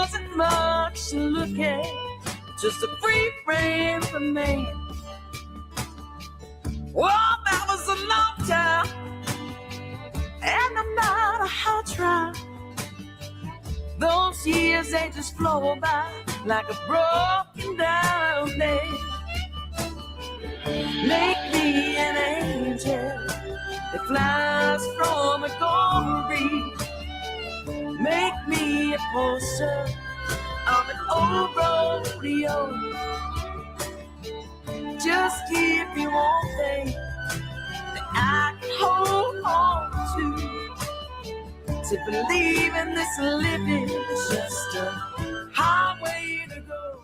wasn't much to look at, just a free frame for me. Well, that was a long time, and no matter how I try, those years, they just flow by like a broken down day. Make me an angel that flies from a gold reef. Make me a poster of an old rodeo. Just give me one thing that I can hold on to believe in this living is just a highway to go.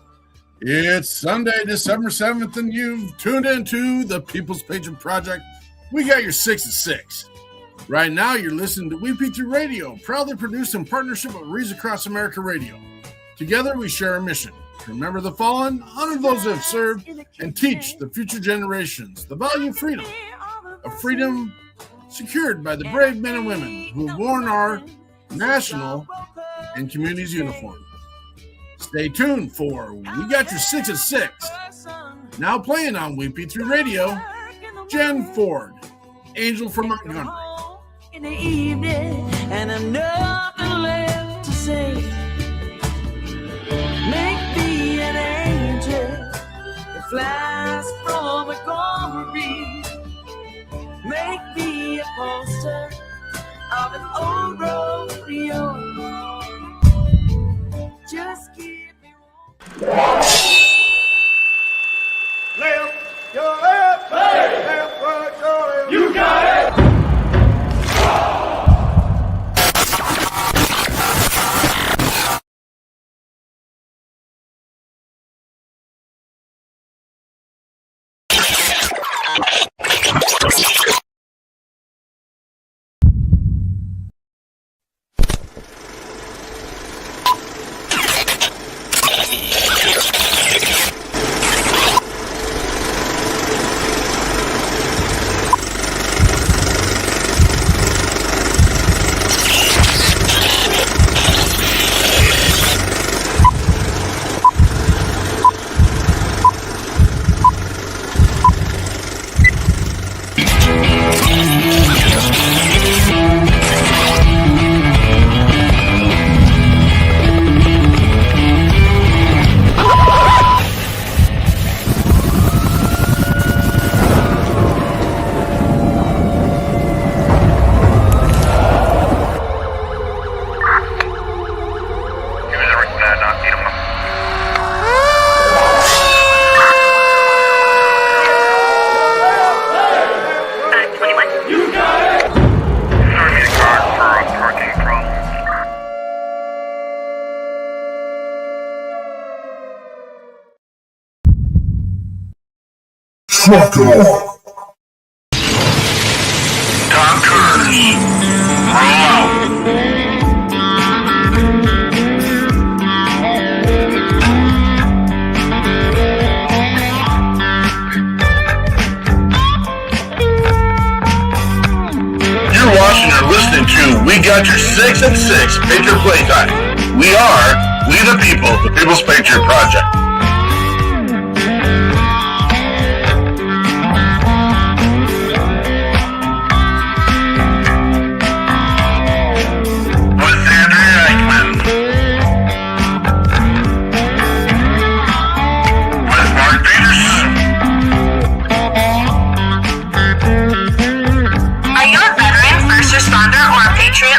It's Sunday, December 7th, and you've tuned into the People's Patriot Project. We got your 6 at 6. Right now, you're listening to WP3 Radio, proudly produced in partnership with Reads Across America Radio. Together, we share a mission to remember the fallen, honor those who have served, and teach the future generations the value of freedom secured by the brave men and women who have worn our national and community's uniform. Stay tuned for We Got Your 6 at 6. Now playing on WP3 Radio, Jen Ford, Angel from Montgomery. In the evening, and nothing left to say. Make me an angel that flies from a gold reef. Make me a poster of an old rodeo. Just give me one. Left, your left, hey. Left, right, your left. You got it. Trucker. Doctors, roll out. You're watching or listening to We Got Your 6 at 6 Patriot Playtime. We the people, the People's Patriot Project.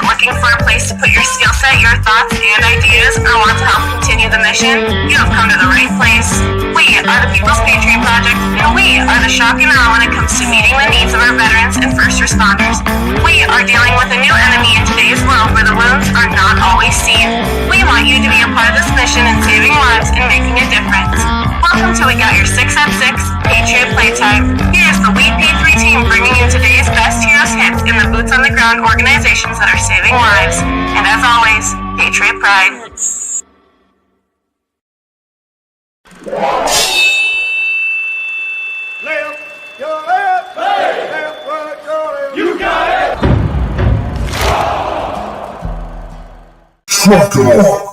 Looking for a place to put your skill set, your thoughts, and ideas, or want to help continue the mission? You have come to the right place. We are the People's Patriot Project, and we are the shock and awe when it comes to meeting the needs of our veterans and first responders. We are dealing with a new enemy in today's world where the wounds are not always seen. We want you to be a part of this mission in saving lives and making a difference. Welcome to We Got Your 6 at 6 Patriot Playtime. Here's the WP3 team bringing you today's best heroes hits in the boots on the ground organizations that are saving lives. And as always, Patriot Pride. Left, your left, hey. Left, right, your left. You got it. Trucker.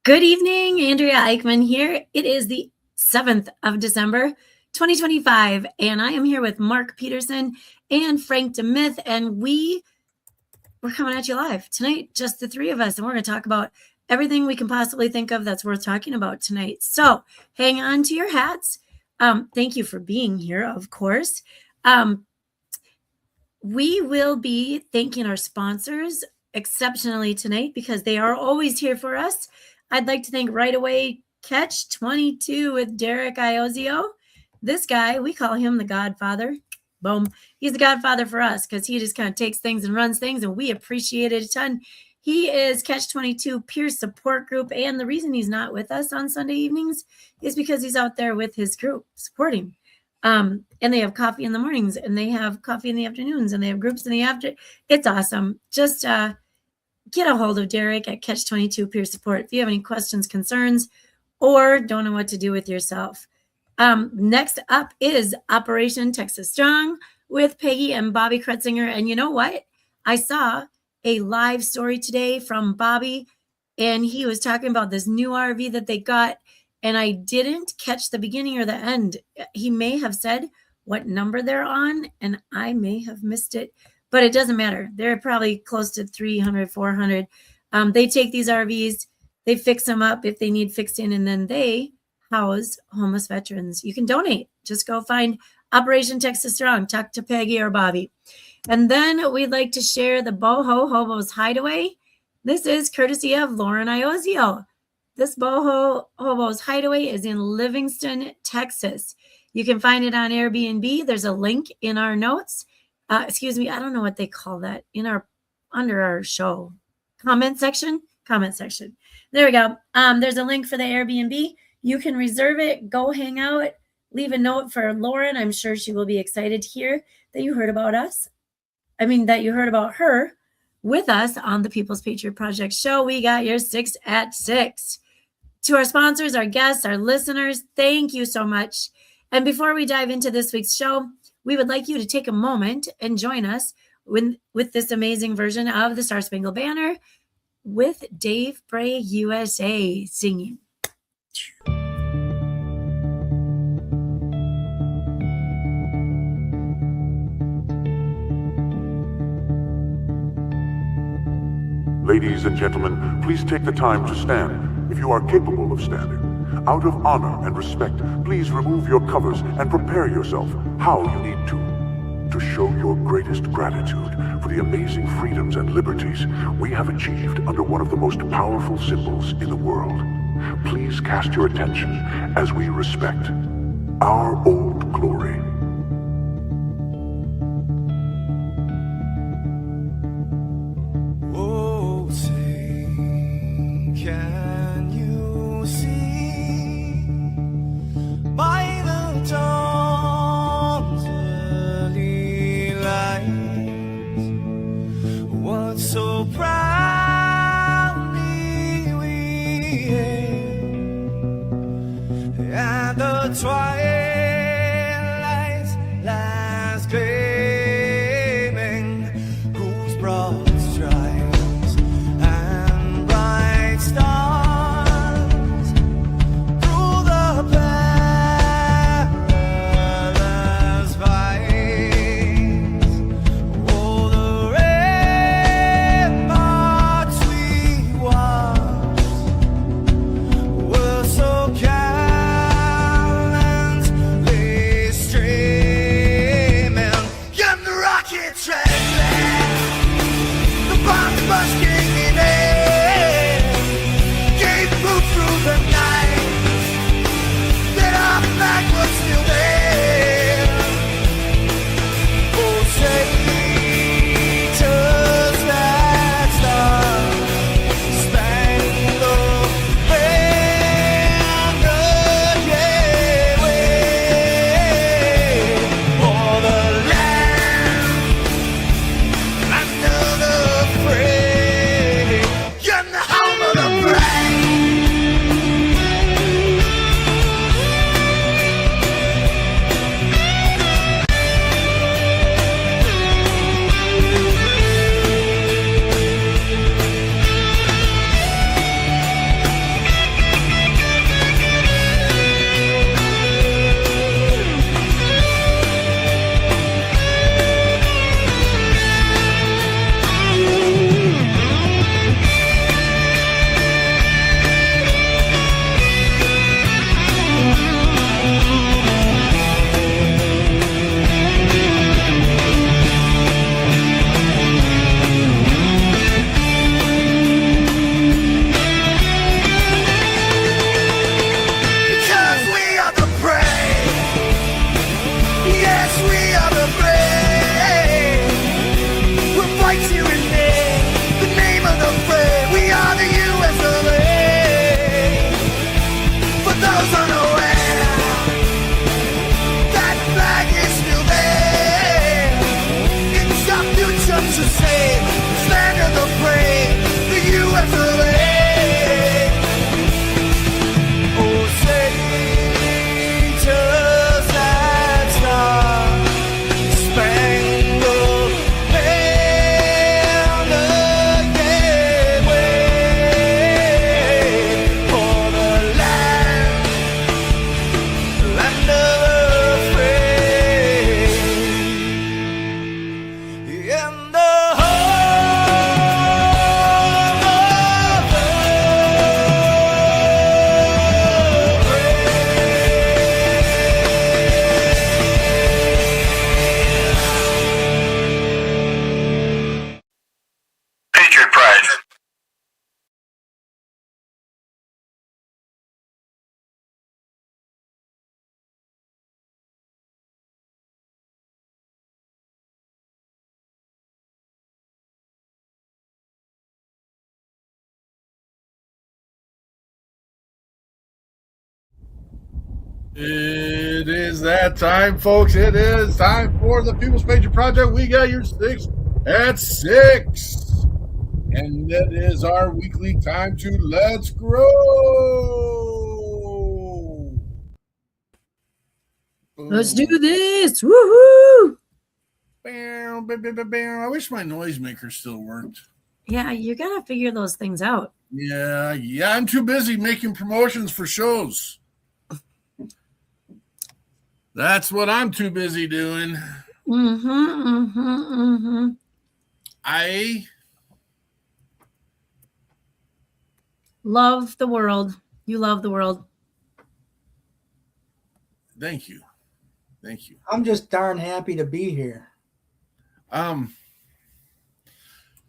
Good evening, Andrea Eichmann here. It is the 7th of December, 2025, and I am here with Mark Peterson and Frank DeMith, and we're coming at you live tonight, just the three of us, and we're going to talk about everything we can possibly think of that's worth talking about tonight. So hang on to your hats. Thank you for being here, of course. We will be thanking our sponsors exceptionally tonight because they are always here for us. I'd like to thank right away Catch 22 with Derek Iozio. This guy, we call him the Godfather. Boom. He's the Godfather for us because he just kind of takes things and runs things, and we appreciate it a ton. He is Catch 22 peer support group, and the reason he's not with us on Sunday evenings is because he's out there with his group supporting. And they have coffee in the mornings, and they have coffee in the afternoons, and they have groups in the after. It's awesome. Just get a hold of Derek at Catch 22 Peer Support if you have any questions, concerns, or don't know what to do with yourself. Next up is Operation Texas Strong with Peggy and Bobby Kretzinger. And you know what? I saw a live story today from Bobby, and he was talking about this new RV that they got, and I didn't catch the beginning or the end. He may have said what number they're on, and I may have missed it, but it doesn't matter. They're probably close to 300, 400. They take these RVs, they fix them up if they need fixing, and then they house homeless veterans. You can donate. Just go find Operation Texas Strong. Talk to Peggy or Bobby. And then we'd like to share the Boho Hobos Hideaway. This is courtesy of Lauren Iozio. This Boho Hobos Hideaway is in Livingston, Texas. You can find it on Airbnb. There's a link in our notes. I don't know what they call that under our show. Comment section. There we go. There's a link for the Airbnb. You can reserve it. Go hang out. Leave a note for Lauren. I'm sure she will be excited to hear that you heard about us. That you heard about her with us on the People's Patriot Project show. We got your 6 at 6. To our sponsors, our guests, our listeners, thank you so much. And before we dive into this week's show, we would like you to take a moment and join us with this amazing version of the Star Spangled Banner with Dave Bray USA singing. Ladies and gentlemen, please take the time to stand if you are capable of standing. Out of honor and respect, please remove your covers and prepare yourself how you need to show your greatest gratitude for the amazing freedoms and liberties we have achieved under one of the most powerful symbols in the world. Please cast your attention as we respect our old glory. So proudly we hailed at the twilight Yes, we are the brave. We'll fight you in name, the name of the brave. We are the US of A. For those unaware, that flag is still there. It's our future to save, this land of the brave, the US of A. Oh, say, just that star-spangled banner gave way for the land of the free. And the home of the Patriot Pride. It is that time, folks. It is time for the People's Patriot Project. We got your 6 at 6. And that is our weekly time to Let's Grow. Let's do this. Woohoo! Bam, bam, bam, bam, bam. I wish my noisemaker still worked. Yeah, you gotta figure those things out. Yeah, I'm too busy making promotions for shows. That's what I'm too busy doing. I Love the world. You love the world. thank you. Thank you. I'm just darn happy to be here.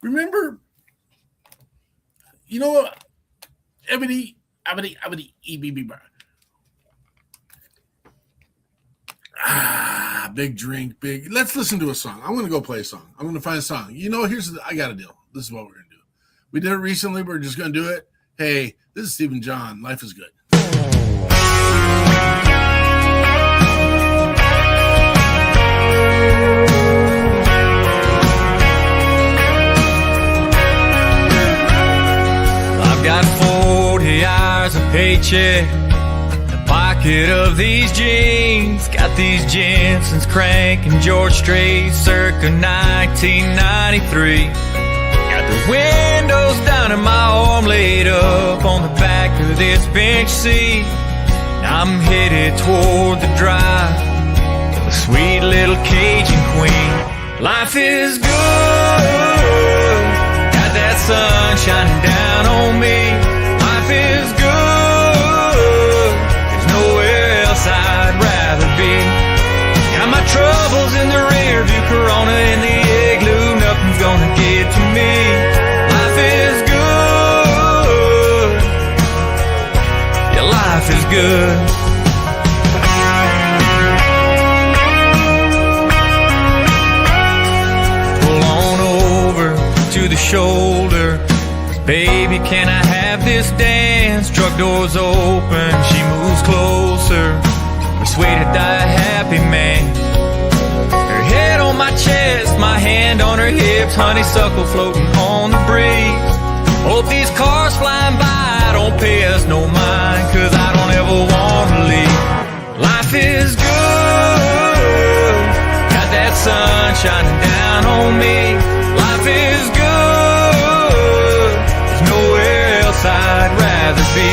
Remember, you know, big drink, big. Let's listen to a song. I'm going to go play a song. I'm going to find a song. You know, I got a deal. This is what we're going to do. We did it recently. We're just going to do it. Hey, this is Stephen John. Life is good. I've got 40 hours of paycheck, the pocket of these jeans. Got these Jensen's cranking George Strait circa 1993. Got the windows down and my arm laid up on the back of this bench seat. I'm headed toward the drive, the sweet little Cajun queen. Life is good, got that sun shining down on me. Life is good, there's nowhere else I'd rather be. Got my troubles in the rear view, Corona in the igloo, nothing's gonna get to me. Life is good, yeah, life is good. Pull on over to the shoulder, baby, can I have this dance? Truck doors open, she moves closer, persuaded die happy man. Her head on my chest, my hand on her hips, honeysuckle floating on the breeze. Hope these cars flying by don't pay us no mind, cause I don't ever wanna leave. Life is good, got that sun shining down on me. Life is good, there's nowhere else I'd rather be.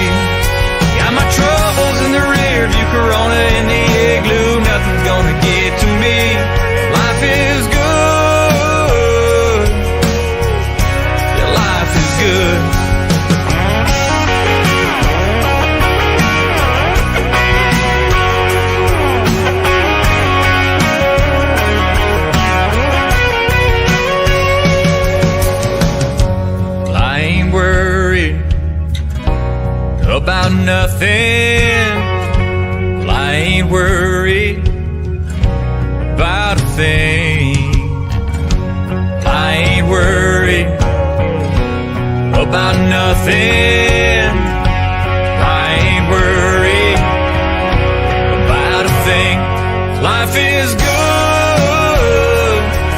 Got my troubles in the rear view, Corona in the igloo, nothing's gonna get to me. Life is good, yeah, life is good. Well, I ain't worried about nothing. Well, I ain't worried nothing. I ain't worried about a thing. Life is good.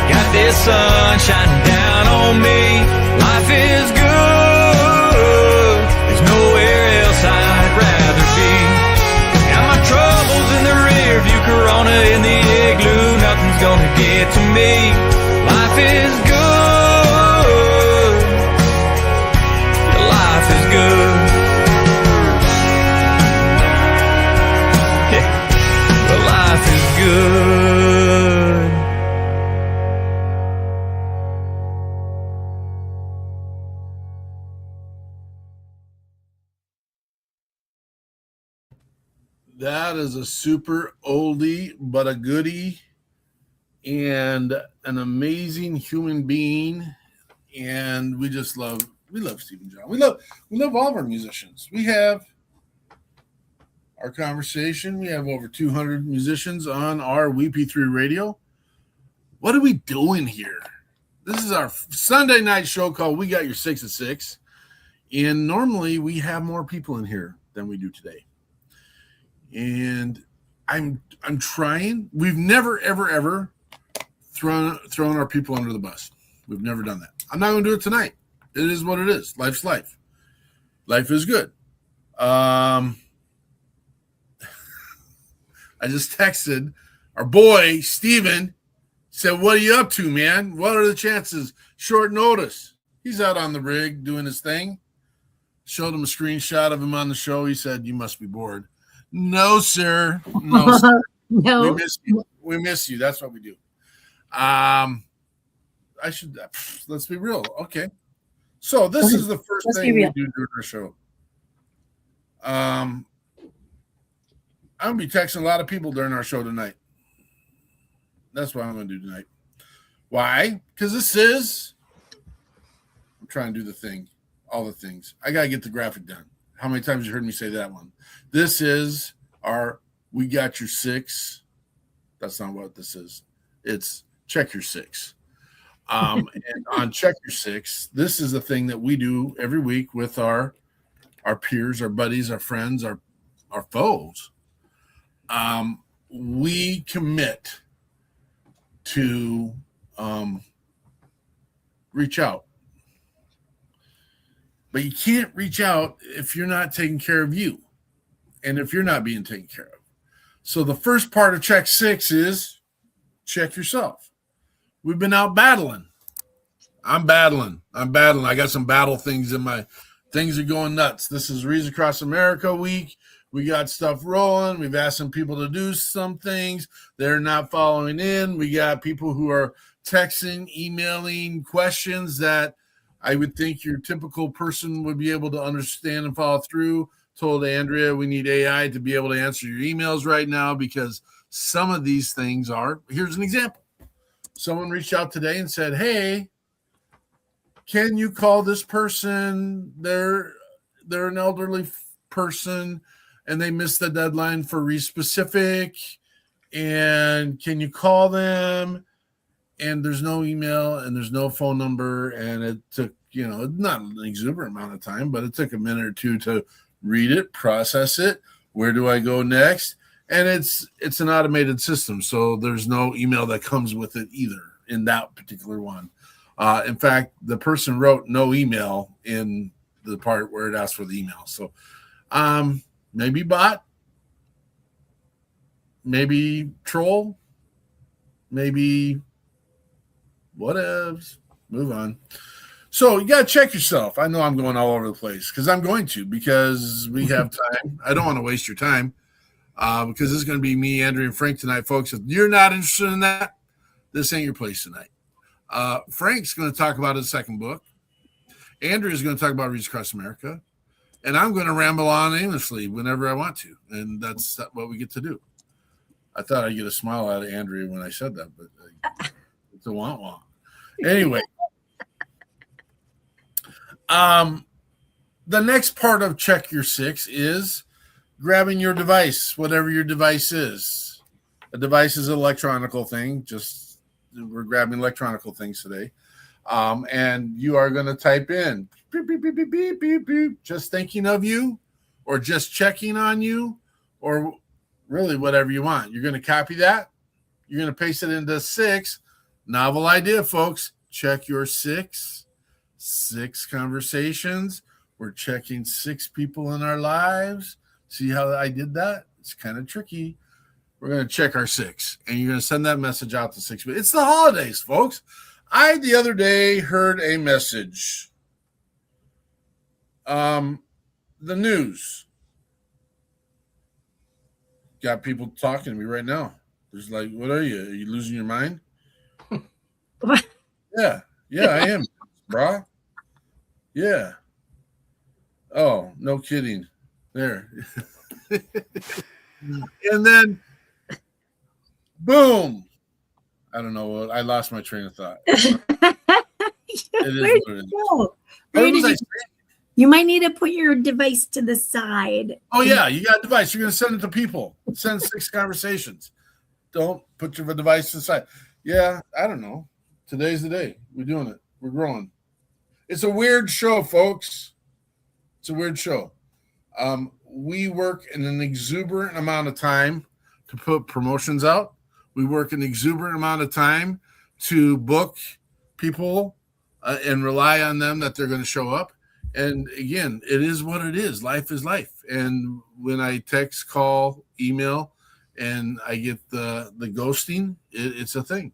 Got this sun shining down on me. Life is good. There's nowhere else I'd rather be. Got my troubles in the rear view, Corona in the igloo. Nothing's gonna get to me. Life is good. Life is good. Yeah. But life is good. That is a super oldie, but a goodie, and an amazing human being. And we love Stephen John. We love all of our musicians. We have our conversation. We have over 200 musicians on our WP3 radio. What are we doing here? This is our Sunday night show called We Got Your 6 at 6. And normally we have more people in here than we do today. And I'm trying. We've never, ever thrown our people under the bus. We've never done that. I'm not going to do it tonight. It is what it is. Life's life. Life is good. I just texted our boy, Steven, said, what are you up to, man? What are the chances? Short notice. He's out on the rig doing his thing. Showed him a screenshot of him on the show. He said, you must be bored. No, sir. No, sir. No. We miss you. We miss you. That's what we do. Let's be real. Okay. So this is the first thing we do during our show. I'm going to be texting a lot of people during our show tonight. That's what I'm going to do tonight. Why? Because I'm trying to do the thing, all the things. I got to get the graphic done. How many times you heard me say that one? This is our We Got Your 6. That's not what this is. It's Check Your 6. And on Check Your 6, this is the thing that we do every week with our peers, our buddies, our friends, our foes. We commit to reach out. But you can't reach out if you're not taking care of you and if you're not being taken care of. So the first part of Check 6 is check yourself. We've been out battling. I'm battling. I got some battle things in my – things are going nuts. This is Reads Across America week. We got stuff rolling. We've asked some people to do some things. They're not following in. We got people who are texting, emailing questions that I would think your typical person would be able to understand and follow through. Told Andrea we need AI to be able to answer your emails right now because some of these things are – here's an example. Someone reached out today and said, hey, can you call this person? They're an elderly person and they missed the deadline for re-specific. And can you call them? And there's no email and there's no phone number. And it took, not an exuberant amount of time, but it took a minute or two to read it, process it. Where do I go next? And it's an automated system. So there's no email that comes with it either in that particular one. In fact, the person wrote no email in the part where it asked for the email. So maybe bot, maybe troll, maybe whatevs. Move on. So you got to check yourself. I know I'm going all over the place because we have time. I don't want to waste your time because this is going to be me, Andrew, and Frank tonight, folks. If you're not interested in that, this ain't your place tonight. Frank's going to talk about his second book. Andrew is going to talk about Reads Across America. And I'm going to ramble on aimlessly whenever I want to. And that's what we get to do. I thought I'd get a smile out of Andrea when I said that, but it's a wah-wah. Anyway. The next part of Check Your 6 is grabbing your device, whatever your device is. A device is an electronical thing. We're grabbing electronical things today. And you are going to type in beep, beep, beep, beep, beep, beep, beep, just thinking of you or just checking on you or really whatever you want. You're going to copy that. You're going to paste it into 6. Novel idea, folks. Check your 6 conversations. We're checking 6 people in our lives. See how I did that? It's kind of tricky. We're going to check our 6, and you're going to send that message out to 6 people. It's the holidays, folks. I, the other day, heard a message. The news. Got people talking to me right now. There's like, what are you? Are you losing your mind? What? Yeah, I am, brah. Yeah. Oh, no kidding. There. And then, boom. I don't know what. I lost my train of thought. It is what it is. Where did you? You might need to put your device to the side. Oh, yeah. You got a device. You're going to send it to people. Send 6 conversations. Don't put your device to the side. Yeah, I don't know. Today's the day. We're doing it. We're growing. It's a weird show, folks. It's a weird show. We work in an exuberant amount of time to put promotions out. We work an exuberant amount of time to book people and rely on them that they're going to show up. And again, it is what it is. Life is life. And when I text, call, email, and I get the ghosting, it's a thing.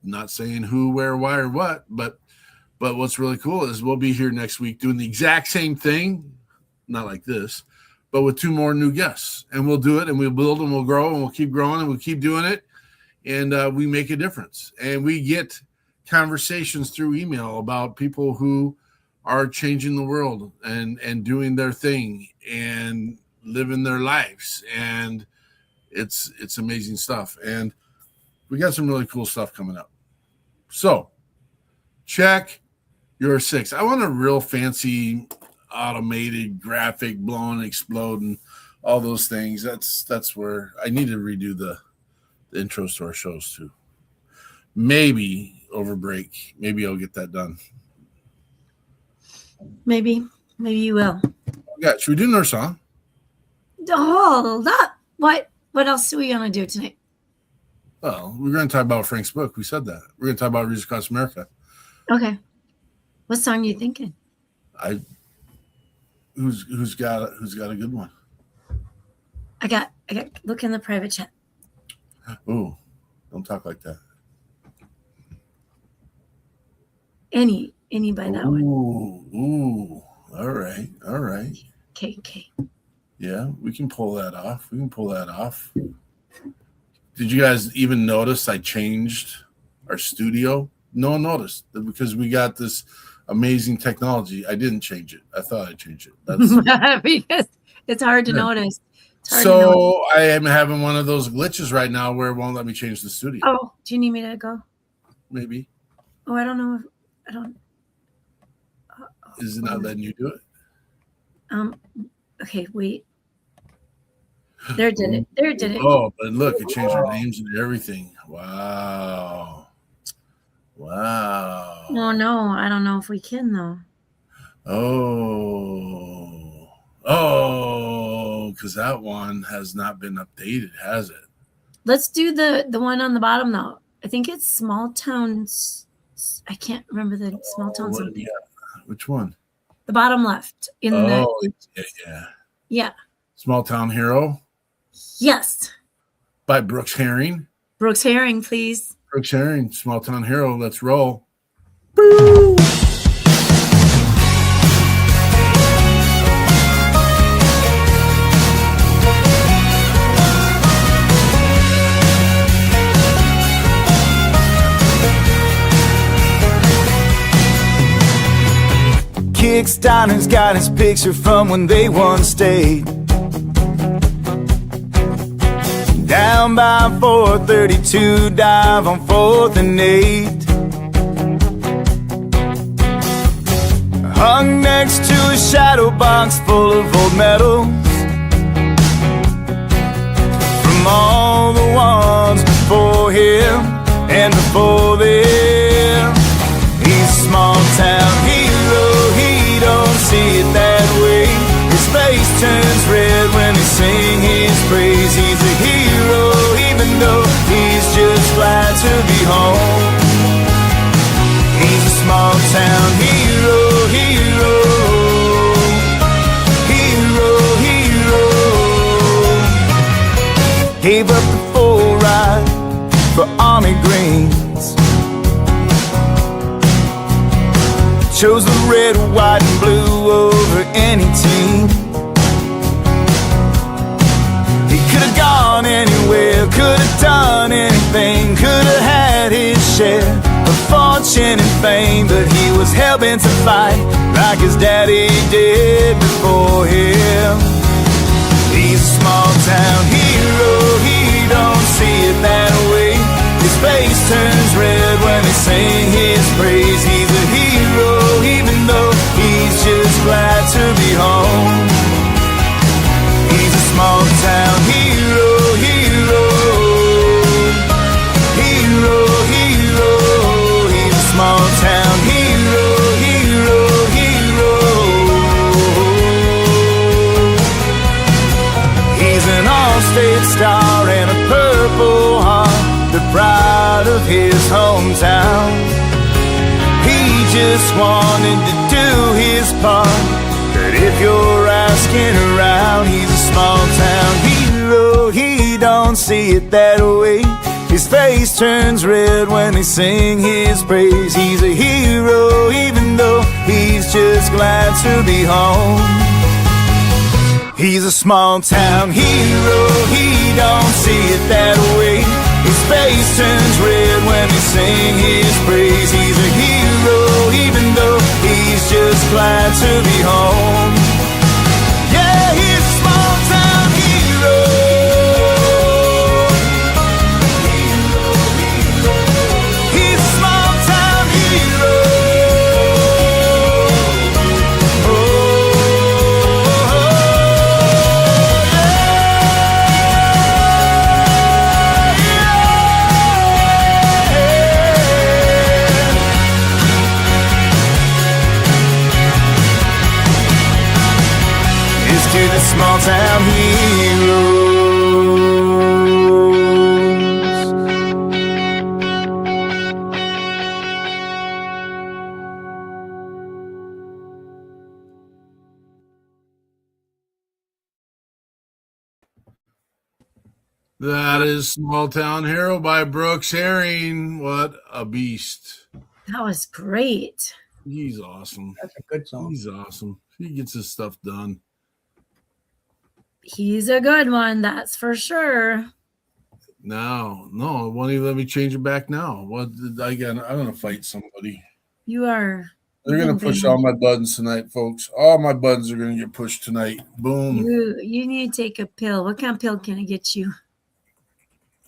Not saying who, where, why, or what, but what's really cool is we'll be here next week doing the exact same thing, not like this, but with 2 more new guests. And we'll do it, and we'll build, and we'll grow, and we'll keep growing, and we'll keep doing it, and we make a difference. And we get conversations through email about people who are changing the world and doing their thing and living their lives. And it's amazing stuff. And we got some really cool stuff coming up. So check your 6. I want a real fancy automated graphic blowing, exploding, all those things. That's where I need to redo the intros to our shows too. Maybe over break. Maybe I'll get that done. Maybe you will. Yeah, should we do another song? Hold up. What else are we gonna do tonight? Well, we're gonna talk about Frank's book. We said that. We're gonna talk about Reach Across America. Okay. What song are you thinking? Who's got a good one? I got look in the private chat. Ooh, don't talk like that. Any by that one. Ooh. All right. Okay. Yeah, we can pull that off. Did you guys even notice I changed our studio? No one noticed because we got this amazing technology. I didn't change it. I thought I changed it. That's because it's hard to notice. I am having one of those glitches right now where it won't let me change the studio. Oh, do you need me to go? Maybe. Oh, I don't know. I don't. Is it not letting you do it? Okay, wait. There did it. Oh, but look, it changed our names and everything. Wow. Oh no, I don't know if we can though. Oh, because that one has not been updated, has it? Let's do the one on the bottom though. I think it's Small Towns. I can't remember the Small Town something. Yeah. Which one? The bottom left. Yeah. Small Town Hero. Yes. By Brooks Herring. Brooks Herring, please. Brooks Herring, Small Town Hero. Let's roll. Boo! Kickstarter's got his picture from when they once stayed down by 432 dive on 4th and 8. Hung next to a shadow box full of old medals from all the ones before him and before them. He's small town. red, white, and blue over any team. He could have gone anywhere, could have done anything, could have had his share of fortune and fame, but he was hell-bent to fight like his daddy did before him. He's a small-town hero, he don't see it that way. His face turns red when they sing his praise. He's a hero even though he's just glad to be home. He's a small-town hero, hero, hero, hero. He's a small-town hero, hero, hero. He's an all-state star and a Purple Heart, the pride of his hometown. He just wanted to do his part, but if you're asking around, he's a small-town hero. He don't see it that way. His face turns red when they sing his praise. He's a hero even though he's just glad to be home. He's a small-town hero, he don't see it that way. His face turns red when they sing his praise. He's a hero even though he's just glad to be home. Yeah, he's a small-town hero. He's a small-town hero. To the small town heroes. That is Small Town Hero by Brooks Herring. What a beast. That was great. He's awesome. That's a good song. He's awesome. He gets his stuff done. He's a good one, that's for sure. No, it won't even let me change it back now. What again? I'm gonna fight somebody. You are. They're gonna push all my buttons tonight, folks. All my buttons are gonna get pushed tonight. Boom. You need to take a pill. What kind of pill can I get you?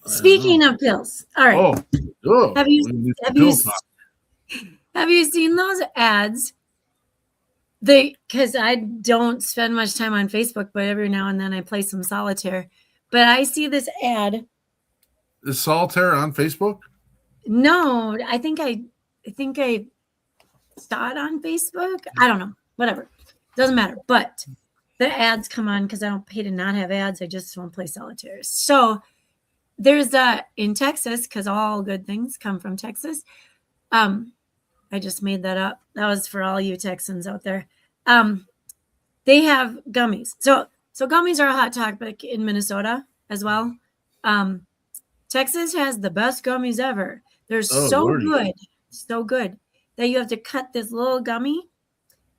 Speaking of pills, all right. Oh, have you seen those ads? Because I don't spend much time on Facebook, but every now and then I play some solitaire. But I see this ad. Is solitaire on Facebook? No, I think I saw it on Facebook. I don't know. Whatever. Doesn't matter. But the ads come on because I don't pay to not have ads. I just want to play solitaire. So there's in Texas, because all good things come from Texas. I just made that up. That was for all you Texans out there. They have gummies. So gummies are a hot topic in Minnesota as well. Texas has the best gummies ever. They're good that you have to cut this little gummy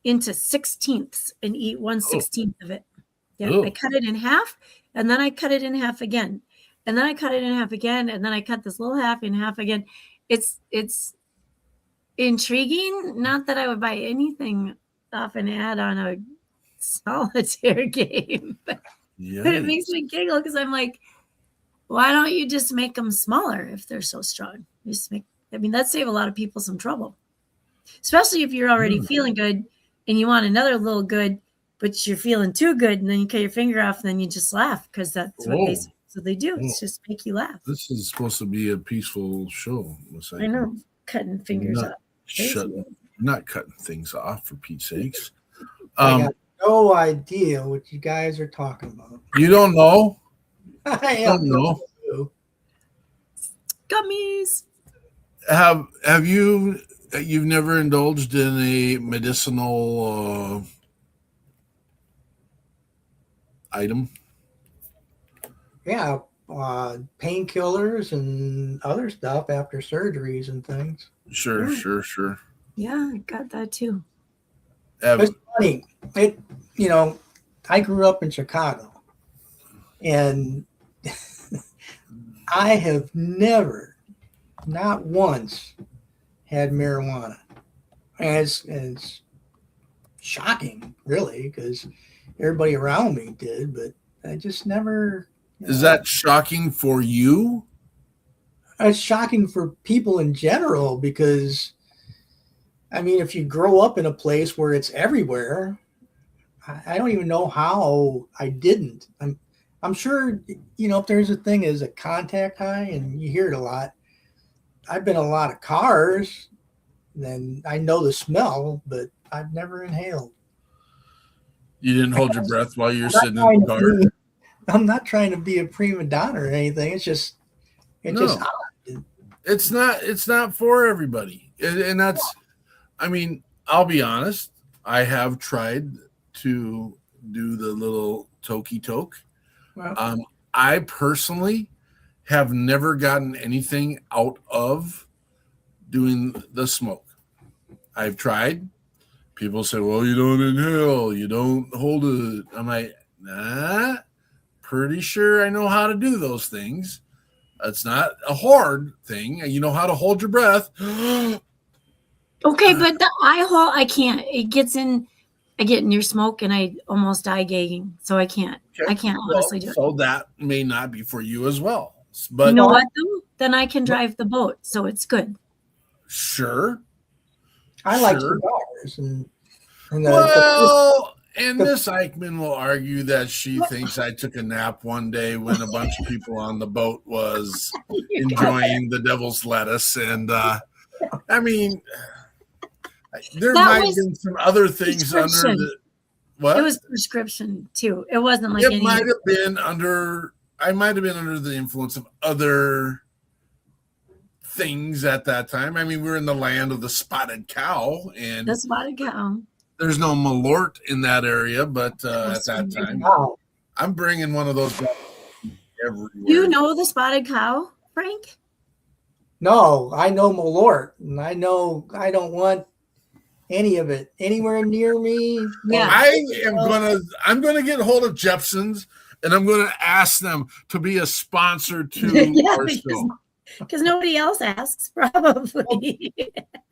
into 16ths and eat 1/16 of it. Yeah, I cut it in half, and then I cut it in half again, and then I cut it in half again, and then I cut this little half in half again. It's intriguing. Not that I would buy anything off an ad on a solitaire game, but it makes me giggle because I'm like, why don't you just make them smaller if they're so strong? That'd save a lot of people some trouble, especially if you're already feeling good and you want another little good, but you're feeling too good, and then you cut your finger off, and then you just laugh because that's what they do. It's just make you laugh. This is supposed to be a peaceful show. I know, cutting fingers off. Not cutting things off, for Pete's sakes. I got no idea what you guys are talking about. You don't know? I don't know. Gummies. Have you've never indulged in a medicinal item? Yeah, painkillers and other stuff after surgeries and things. Sure. Yeah, I got that too. Ever. It's funny. I grew up in Chicago, and I have never, not once, had marijuana. And it's shocking, really, because everybody around me did, but I just never. Is that shocking for you? It's shocking for people in general because, I mean, if you grow up in a place where it's everywhere, I don't even know how I didn't. I'm sure, if there's a thing as a contact high and you hear it a lot, I've been in a lot of cars, then I know the smell, but I've never inhaled. You didn't hold your breath while you were sitting in the car? I'm not trying to be a prima donna or anything. It's just odd. It's not for everybody. And that's, I mean, I'll be honest. I have tried to do the little tokey toke. Well, I personally have never gotten anything out of doing the smoke. I've tried. People say, well, you don't inhale, you don't hold it. I'm like, nah, pretty sure I know how to do those things. It's not a hard thing. You know how to hold your breath. Okay, but I can't. It gets in. I get near smoke and I almost die gagging. So I can't. Okay. I can't honestly do it. So that may not be for you as well. But you know what, though? Then I can drive the boat. So it's good. Sure. I like cigars. And Miss Eichmann will argue that she thinks I took a nap one day when a bunch of people on the boat was enjoying the devil's lettuce. And I mean, there might have been some other things under the what? It was prescription too. It wasn't like it might have been under. I might have been under the influence of other things at that time. I mean, we were in the land of the spotted cow, and the spotted cow. There's no Malort in that area, but at that time, I'm bringing one of those back everywhere. You know the spotted cow, Frank? No, I know Malort, and I know I don't want any of it anywhere near me. Yeah, I'm gonna get hold of Jepson's, and I'm gonna ask them to be a sponsor to our show. Because nobody else asks, probably.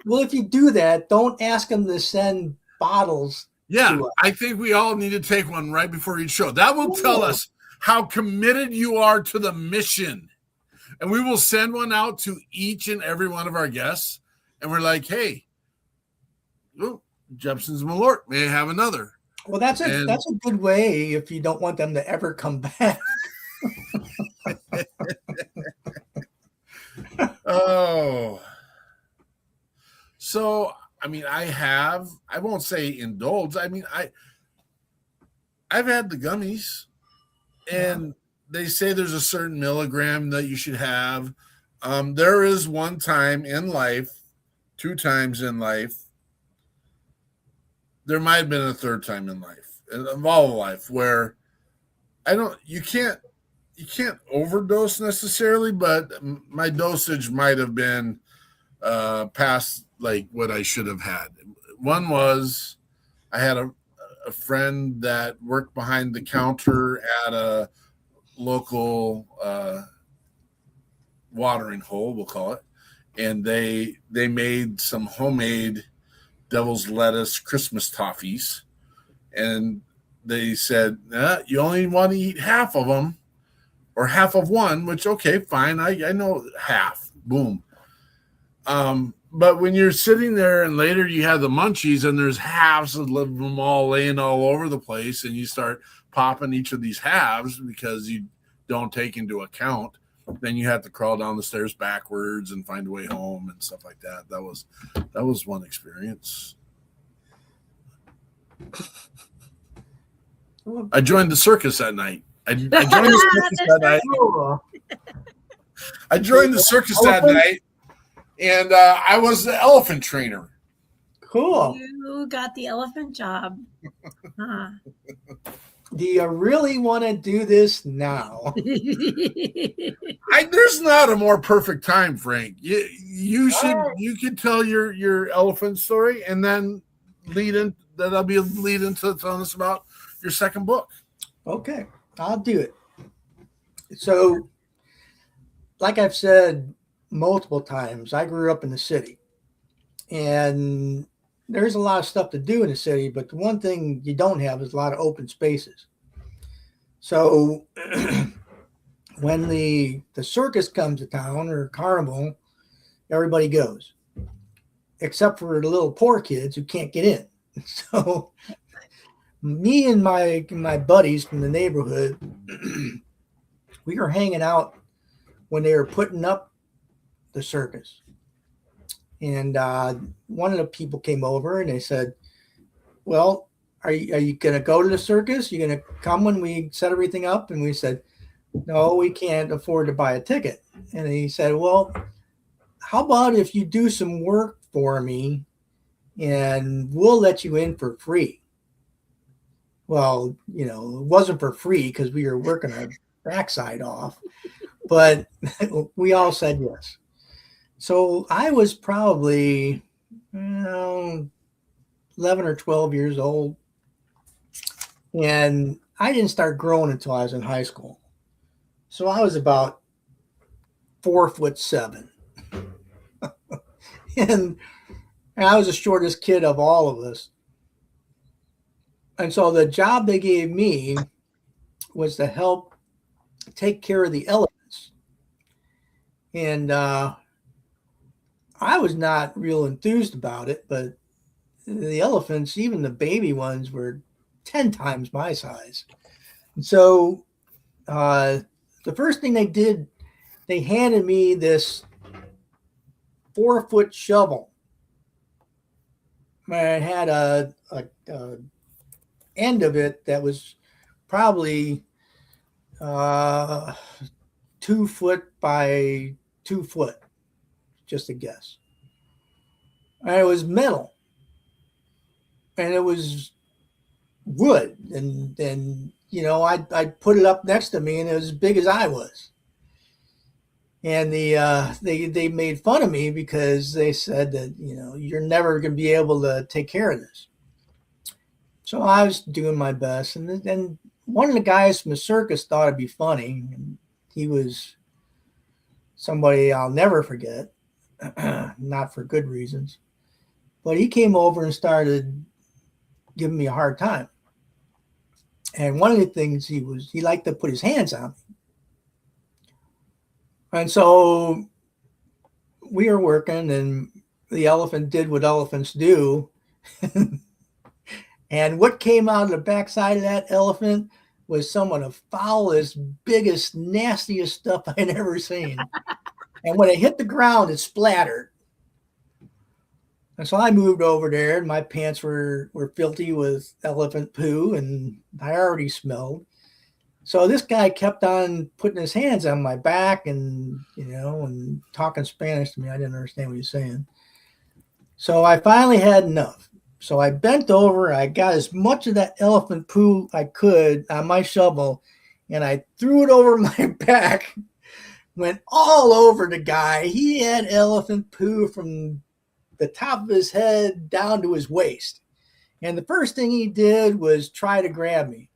Well, if you do that, don't ask them to send bottles. Yeah, I think we all need to take one right before each show. That will tell us how committed you are to the mission. And we will send one out to each and every one of our guests. And we're like, hey, Jepson's Malort may have another. Well, that's a good way if you don't want them to ever come back. Oh. So, I mean, I won't say indulge. I mean, I've had the gummies, and they say there's a certain milligram that you should have. There is one time in life, 2 times in life. There might have been a 3rd time in life, of all life, where you can't overdose necessarily, but my dosage might have been past like what I should have had. One was I had a friend that worked behind the counter at a local watering hole, we'll call it, and they made some homemade devil's lettuce Christmas toffees, and they said, you only want to eat half of them or half of one, which, okay, fine. I know half, boom. But when you're sitting there and later you have the munchies and there's halves of them all laying all over the place, and you start popping each of these halves because you don't take into account, then you have to crawl down the stairs backwards and find a way home and stuff like that. That was one experience. I joined the circus that night. I joined the circus that night. I joined the circus that night, and I was the elephant trainer. Cool. You got the elephant job. Huh. Do you really want to do this now? There's not a more perfect time, Frank. You could tell your elephant story and then lead in that'll be a lead into telling us about your second book. Okay, I'll do it. So, like I've said multiple times, I grew up in the city, and there's a lot of stuff to do in the city, but the one thing you don't have is a lot of open spaces. So when the circus comes to town or carnival, everybody goes, except for the little poor kids who can't get in. So me and my buddies from the neighborhood, we were hanging out when they were putting up the circus. And one of the people came over and they said, well, are you going to go to the circus? You going to come when we set everything up? And we said, no, we can't afford to buy a ticket. And he said, well, how about if you do some work for me and we'll let you in for free? Well, you know, it wasn't for free because we were working our backside off, but we all said yes. So I was probably 11 or 12 years old, and I didn't start growing until I was in high school. So I was about 4'7", and I was the shortest kid of all of us. And so the job they gave me was to help take care of the elephants. And I was not real enthused about it, but the elephants, even the baby ones, were 10 times my size. And so the first thing they did, they handed me this 4-foot shovel. And it had a end of it that was probably 2 foot by 2 foot, just a guess. And it was metal, and it was wood, and you know, I put it up next to me, and it was as big as I was. And they made fun of me because they said that, you know, you're never going to be able to take care of this. So I was doing my best, and then one of the guys from the circus thought it'd be funny, and he was somebody I'll never forget, not for good reasons, but he came over and started giving me a hard time. And one of the things he liked to put his hands on me. And so we were working, and the elephant did what elephants do. And what came out of the backside of that elephant was some of the foulest, biggest, nastiest stuff I'd ever seen. And when it hit the ground, it splattered. And so I moved over there, and my pants were filthy with elephant poo, and I already smelled. So this guy kept on putting his hands on my back and, you know, and talking Spanish to me. I didn't understand what he was saying. So I finally had enough. So I bent over, I got as much of that elephant poo I could on my shovel, and I threw it over my back, went all over the guy. He had elephant poo from the top of his head down to his waist. And the first thing he did was try to grab me.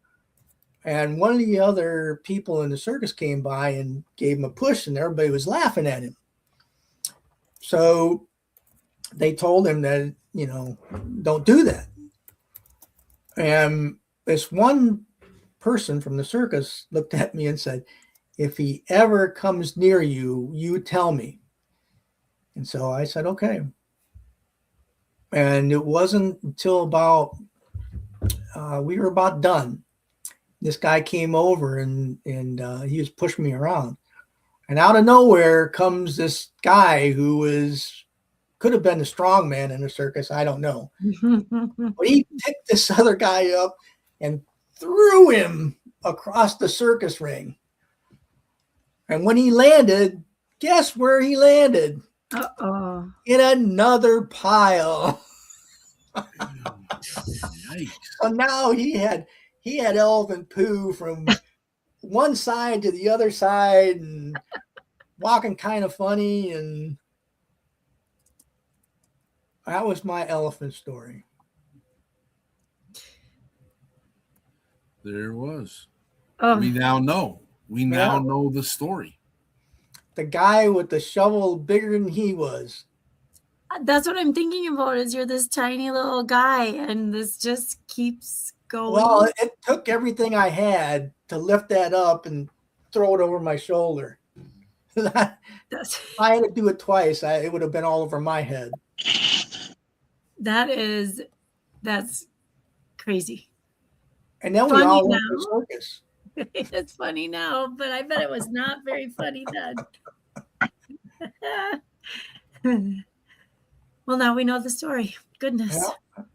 And one of the other people in the circus came by and gave him a push, and everybody was laughing at him. So they told him that, you know, don't do that. And this one person from the circus looked at me and said, if he ever comes near you, you tell me. And so I said, okay. And it wasn't until about, we were about done. This guy came over and he was pushing me around. And out of nowhere comes this guy who could have been the strong man in the circus. I don't know. But he picked this other guy up and threw him across the circus ring. And when he landed, guess where he landed? Uh-oh. In another pile. So now he had elephant poo from one side to the other side and walking kind of funny, and that was my elephant story. There it was. Oh, We now know. We now know the story. The guy with the shovel bigger than he was. that's what I'm thinking about. Is you're this tiny little guy, and this just keeps going. Well, it took everything I had to lift that up and throw it over my shoulder. If I had to do it twice, it would have been all over my head. That's crazy. And then we Funny all went now. to the circus. It's funny now, but I bet it was not very funny then. Well, now we know the story. Goodness. Yeah,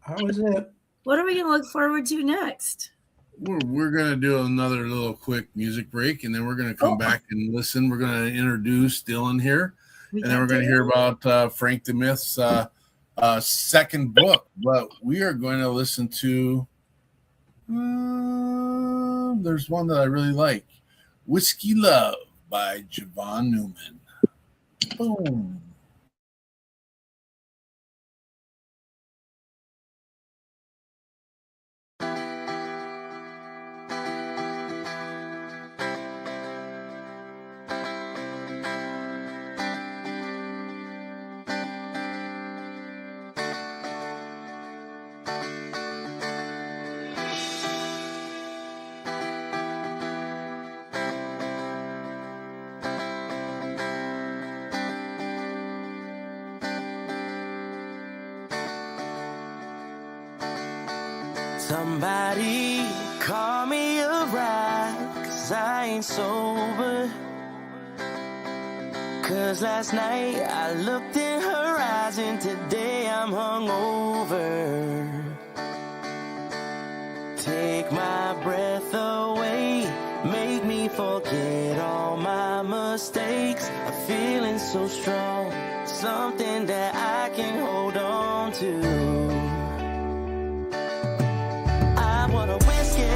that was it. What are we going to look forward to next? We're going to do another little quick music break, and then we're going to come back and listen. We're going to introduce Dylan here, and then we're going to hear about Frank the Myth's second book. But we are going to listen to, there's one that I really like, Whiskey Love by Javon Newman. Boom. Somebody call me a ride, 'cause I ain't sober. 'Cause last night I looked in her eyes and today I'm hungover. Take my breath away, make me forget all my mistakes. I'm feeling so strong, something that I can hold on to. I want a whiskey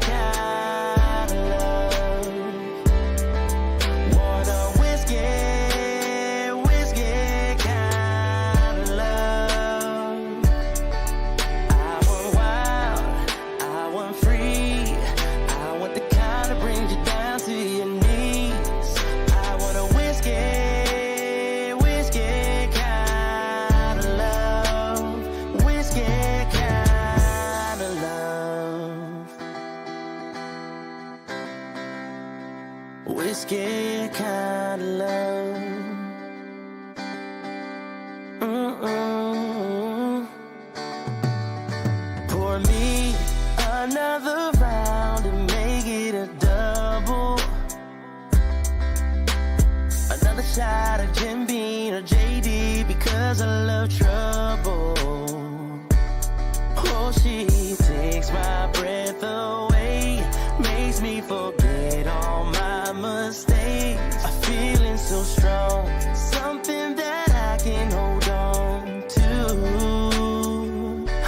kind of love. Want a whiskey kind of love. I want wild, I want free. I want the kind that brings you down to your knees. I want a whiskey kind of love. Whiskey kind of love. Whiskey kind of love. Pour me another round and make it a double. Another shot of Jim Beam or JD, because I love trouble. Oh, she takes my breath away, makes me forget all my mistakes. I'm feeling so strong, something that I can hold on to.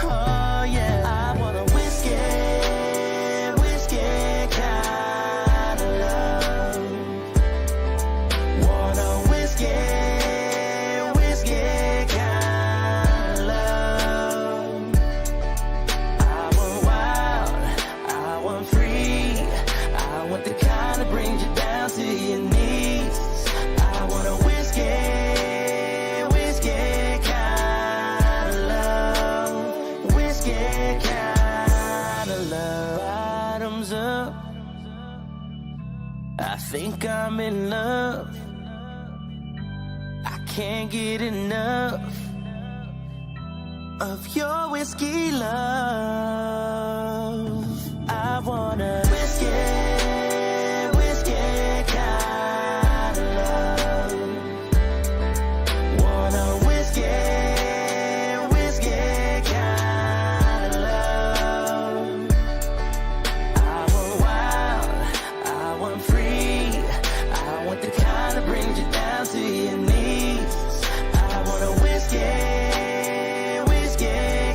Oh yeah, I want a whiskey kind of love. Want a whiskey kind of love. I want wild, I want free. I want the kind that brings you down to your knees. I want a whiskey kind of love. Whiskey kind of love. Bottoms up, I think I'm in love. I can't get enough of your whiskey love. I want a whiskey kind of love. Want a whiskey kind of love. I want wild, I want free. I want the kind that brings you down to your knees. I want a whiskey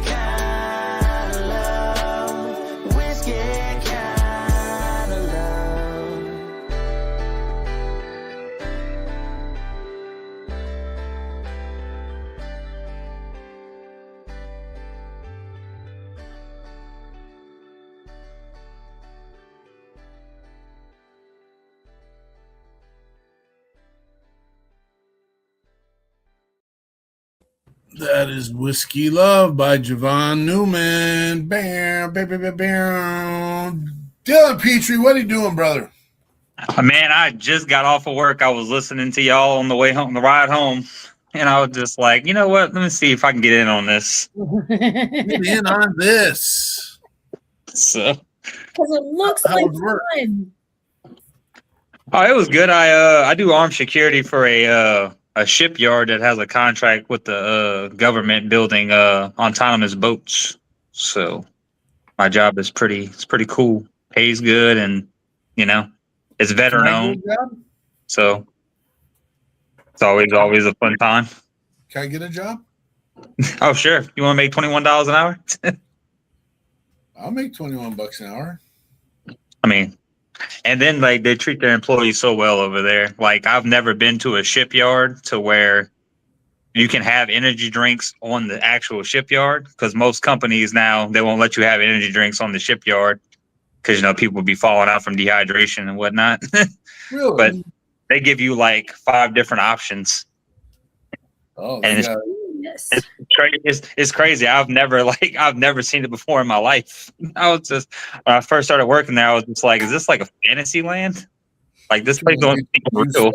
kind of love. Whiskey kind That is Whiskey Love by Javon Newman. Bam, bam, bam, bam, bam. Dylan Petrie, what are you doing, brother? Man, I just got off of work. I was listening to y'all on the way home, the ride home, and I was just like, you know what? Let me see if I can get in on this. Get in on this. So, because it looks like fun. Oh, it was good. I do armed security for a shipyard that has a contract with the government building autonomous boats. So my job is pretty cool. Pays good, and it's veteran owned. So it's always a fun time. Can I get a job? Oh, sure. You want to make $21 an hour? I'll make $21 an hour. I mean, and then like they treat their employees so well over there. Like I've never been to a shipyard to where you can have energy drinks on the actual shipyard, because most companies now they won't let you have energy drinks on the shipyard because people will be falling out from dehydration and whatnot. Really? But they give you like 5 different options. Oh, and yeah. It's crazy. I've never seen it before in my life. I was just, when I first started working there, I was just like, is this like a fantasy land? Like this place don't seem real.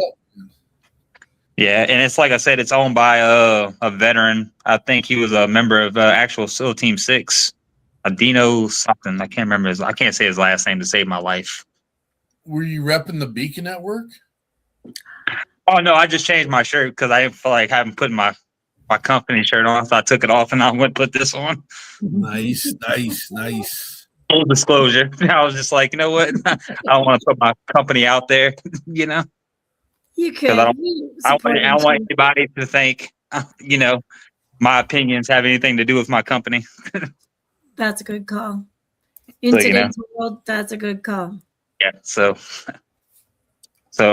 Yeah, and it's like I said, it's owned by a veteran. I think he was a member of actual SEAL Team 6. Adino something. I can't remember I can't say his last name to save my life. Were you repping the Beacon Network? Oh no, I just changed my shirt because I didn't feel like having put my company shirt on, so I took it off and I went put this on. Nice. Full disclosure. I was just like, you know what? I don't want to put my company out there, You could. I don't want anybody to think, my opinions have anything to do with my company. That's a good call. In today's world, that's a good call. Yeah. So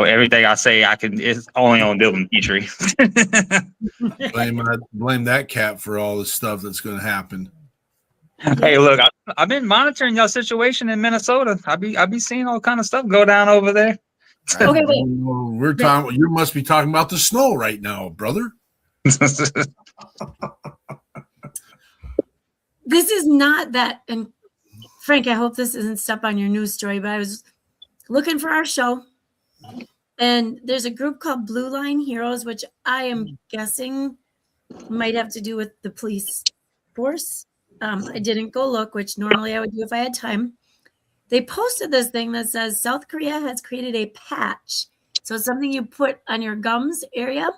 everything I say, it's only on Dylan Petrie. blame that cat for all the stuff that's going to happen. Hey, look, I've been monitoring your situation in Minnesota. I be seeing all kind of stuff go down over there. Okay, wait. We're talking. You must be talking about the snow right now, brother. This is not that. And Frank, I hope this isn't stuff on your news story, but I was looking for our show, and there's a group called Blue Line Heroes, which I am guessing might have to do with the police force. I didn't go look, which normally I would do if I had time. They posted this thing that says South Korea has created a patch. So it's something you put on your gums area,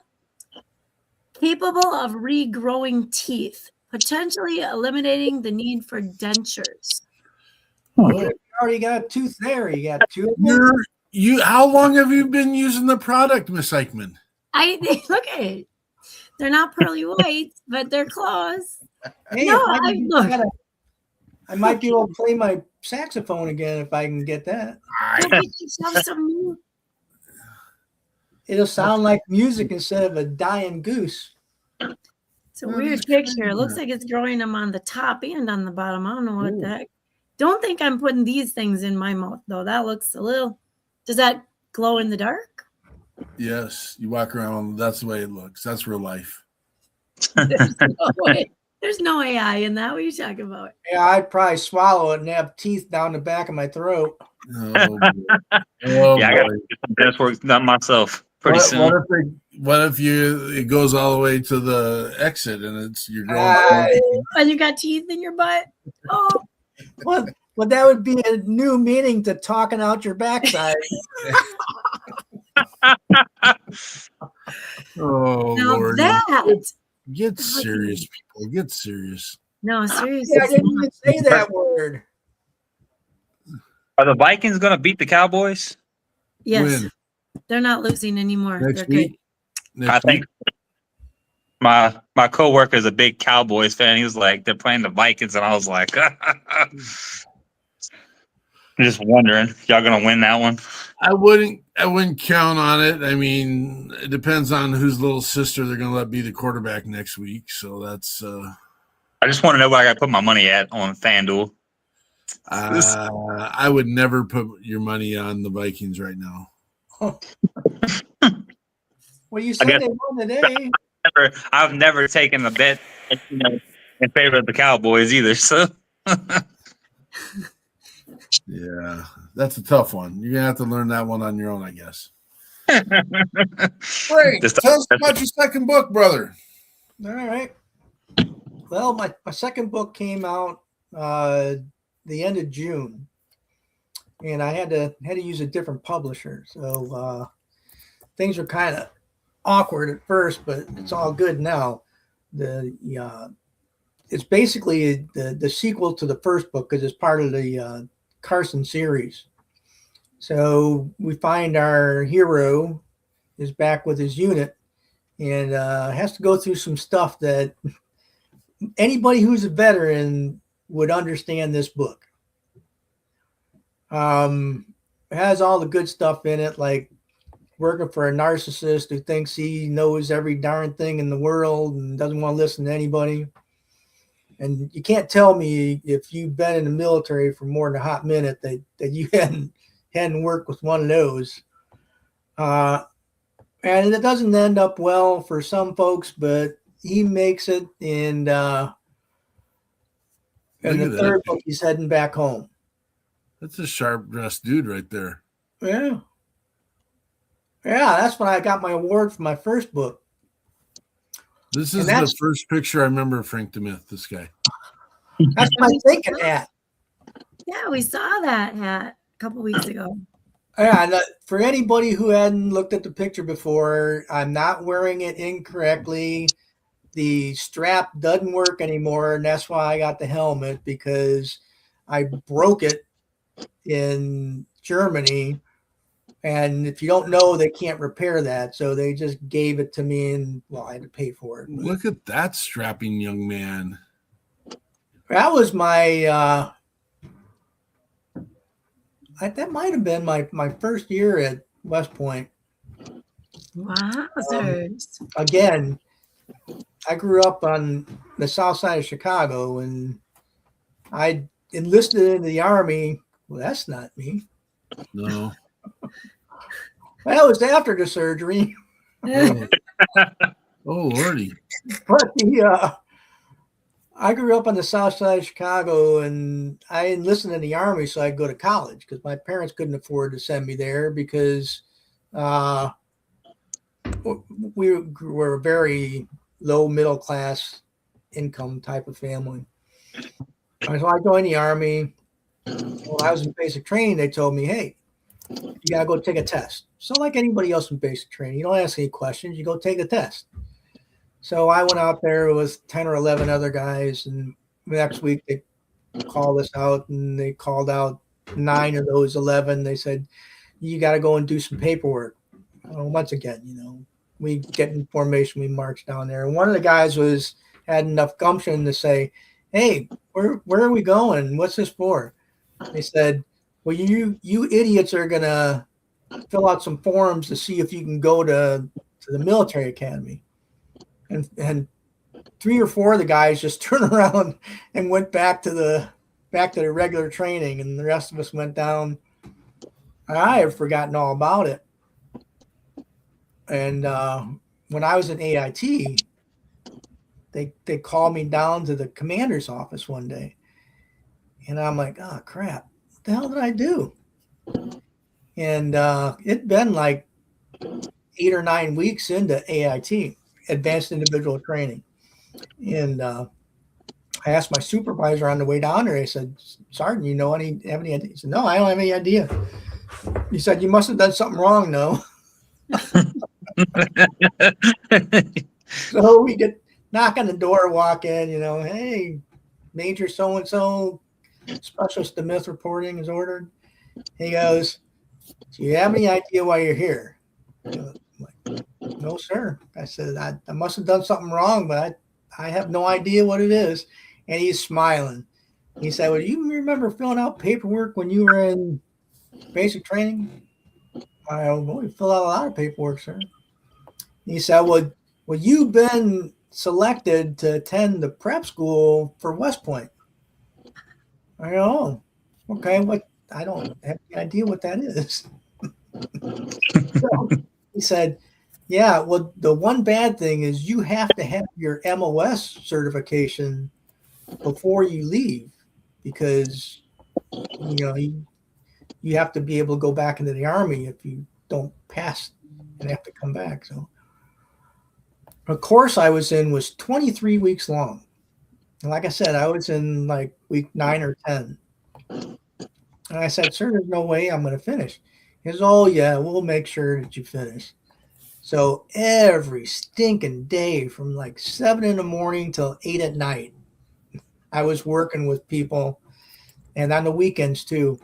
capable of regrowing teeth, potentially eliminating the need for dentures. You already got a tooth there. You got 2 of them. How long have you been using the product, Miss Eichmann? Look at it. They're not pearly white, but they're claws. Hey, No, I might be able to play my saxophone again if I can get that. It'll sound like music instead of a dying goose. It's a weird picture. It looks like it's growing them on the top and on the bottom. I don't know what the heck. Don't think I'm putting these things in my mouth, though. That looks a little... Does that glow in the dark? Yes. You walk around, that's the way it looks. That's real life. There's no AI in that. What are you talking about? Yeah, I'd probably swallow it and have teeth down the back of my throat. Oh, I got to get some desk work done myself pretty soon. What if it goes all the way to the exit and you're going and you got teeth in your butt? Oh. Well, that would be a new meaning to talking out your backside. Oh, now Lord. Get serious, people. Get serious. No, seriously. I didn't even say that word. Are the Vikings going to beat the Cowboys? Yes. When? They're not losing anymore. Next week? I think my coworker is a big Cowboys fan. He was like, they're playing the Vikings, and I was like, just wondering, y'all going to win that one? I wouldn't count on it. I mean, it depends on whose little sister they're going to let be the quarterback next week. So that's. I just want to know where I got to put my money at on FanDuel. I would never put your money on the Vikings right now. Well, you said they won today. I've never taken a bet, in favor of the Cowboys either. So Yeah, that's a tough one. You're gonna have to learn that one on your own, I guess. Great. Tell us about your second book, brother. All right. Well, my second book came out the end of June, and I had to use a different publisher. So things were kind of awkward at first, but it's all good now. It's basically the sequel to the first book because it's part of the Carson series. So we find our hero is back with his unit and has to go through some stuff that anybody who's a veteran would understand this book. It has all the good stuff in it, like working for a narcissist who thinks he knows every darn thing in the world and doesn't want to listen to anybody. And you can't tell me if you've been in the military for more than a hot minute that you hadn't worked with one of those. And it doesn't end up well for some folks, but he makes it. And the third book, he's heading back home. That's a sharp-dressed dude right there. Yeah. Yeah, that's when I got my award for my first book. This is the first picture I remember of Frank DeMith, this guy. That's my thinking hat. Yeah, we saw that hat a couple weeks ago. Yeah, and for anybody who hadn't looked at the picture before, I'm not wearing it incorrectly. The strap doesn't work anymore, and that's why I got the helmet, because I broke it in Germany. And if you don't know, they can't repair that. So they just gave it to me, and, well, I had to pay for it. Look at that strapping young man. That was my, that might have been my first year at West Point. Wowzers. Again, I grew up on the south side of Chicago, and I enlisted into the Army. Well, that's not me. No. Well, it was after the surgery. Oh, Lordy. But I grew up on the south side of Chicago, and I enlisted in the Army so I could go to college because my parents couldn't afford to send me there because we were a very low middle class income type of family. So I joined the Army. When I was in basic training, they told me, hey, you got to go take a test. So like anybody else in basic training, you don't ask any questions, you go take a test. So I went out there with 10 or 11 other guys, and next week they called us out, and they called out 9 of those 11. They said, you got to go and do some paperwork. Once again, we get in formation, we march down there. And one of the guys had enough gumption to say, hey, where are we going? What's this for? They said, well, you idiots are going to fill out some forms to see if you can go to the military academy. And 3 or 4 of the guys just turned around and went back to the regular training, and the rest of us went down. I had forgotten all about it. And when I was in AIT, they called me down to the commander's office one day, and I'm like, oh crap, what the hell did I do? And it'd been like 8 or 9 weeks into AIT, Advanced Individual Training. And I asked my supervisor on the way down there, I said, Sergeant, have any idea? He said, no, I don't have any idea. He said, you must have done something wrong, though. So we get knock on the door, walk in, hey, Major so-and-so, Specialist DeMith reporting is ordered. He goes, do you have any idea why you're here? I'm like, no, sir. I said, I must have done something wrong, but I have no idea what it is. And he's smiling. He said, well, do you remember filling out paperwork when you were in basic training? I we fill out a lot of paperwork, sir. He said, well, you've been selected to attend the prep school for West Point. I go, oh, okay. I don't have any idea what that is. So he said, Yeah, well, the one bad thing is you have to have your MOS certification before you leave, because you have to be able to go back into the Army if you don't pass and have to come back. So the course I was in was 23 weeks long. And like I said, I was in like week 9 or 10. And I said, sir, there's no way I'm going to finish. He goes, oh, yeah, we'll make sure that you finish. So every stinking day from like 7 in the morning till 8 at night, I was working with people, and on the weekends too.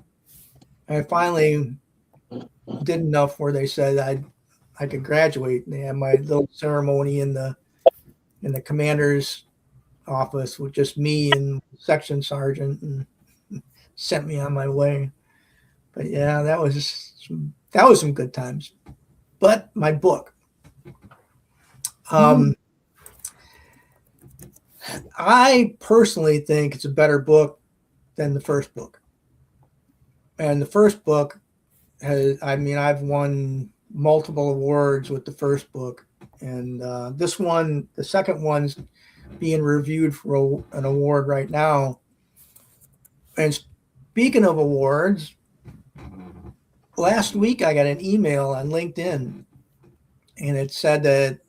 And I finally did enough where they said I could graduate. They had my little ceremony in the commander's office with just me and section sergeant, and sent me on my way. But yeah, that was some good times. But my book, I personally think it's a better book than the first book. And the first book I've won multiple awards with the first book, and this one, the second one's being reviewed for an award right now. And speaking of awards, last week I got an email on LinkedIn, and it said that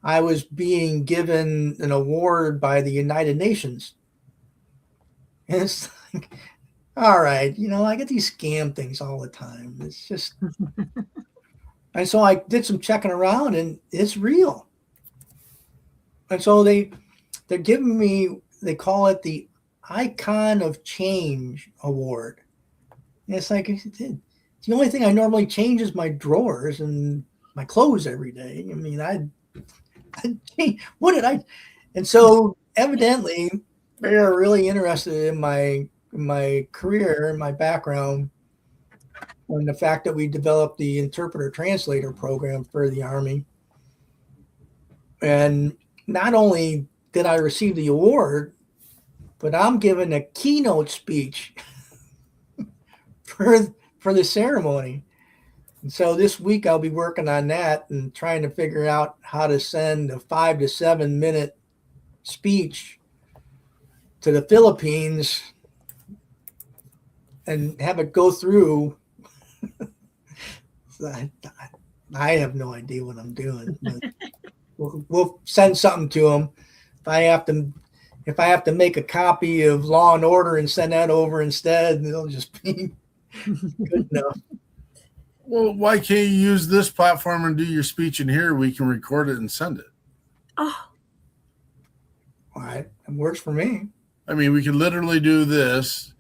I was being given an award by the United Nations. And it's like, all right, I get these scam things all the time. It's just, and so I did some checking around, and it's real. And so they're giving me, they call it the Icon of Change Award. And it's like, the only thing I normally change is my drawers and my clothes every day. I mean, what did I? And so evidently they are really interested in my career and my background, and the fact that we developed the interpreter translator program for the Army. And not only did I receive the award, but I'm given a keynote speech for the ceremony. And so this week I'll be working on that and trying to figure out how to send a 5 to 7 minute speech to the Philippines and have it go through. I have no idea what I'm doing. But we'll send something to them. If I have to make a copy of Law and Order and send that over instead, it'll just be good enough. Well, why can't you use this platform and do your speech in here? We can record it and send it. Oh, all right, it works for me. I mean, we could literally do this.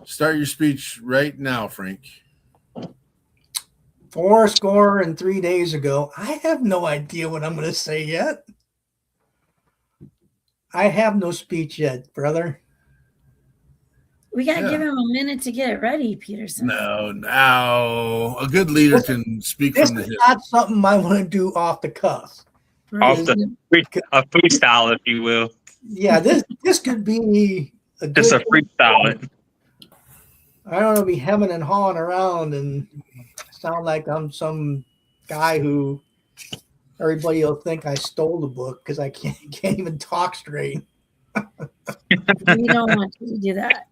Start your speech right now, Frank. 4 days ago. I have no idea what I'm going to say yet. I have no speech yet, brother. we got to give him a minute to get it ready, Peterson. No. A good leader can speak this from the is hip. not something I want to do off the cuff. Off the a freestyle, if you will. Yeah, this could be a good. Just a freestyle. I don't know, be hemming and hawing around and sound like I'm some guy who everybody will think I stole the book because I can't even talk straight. We don't want you to do that.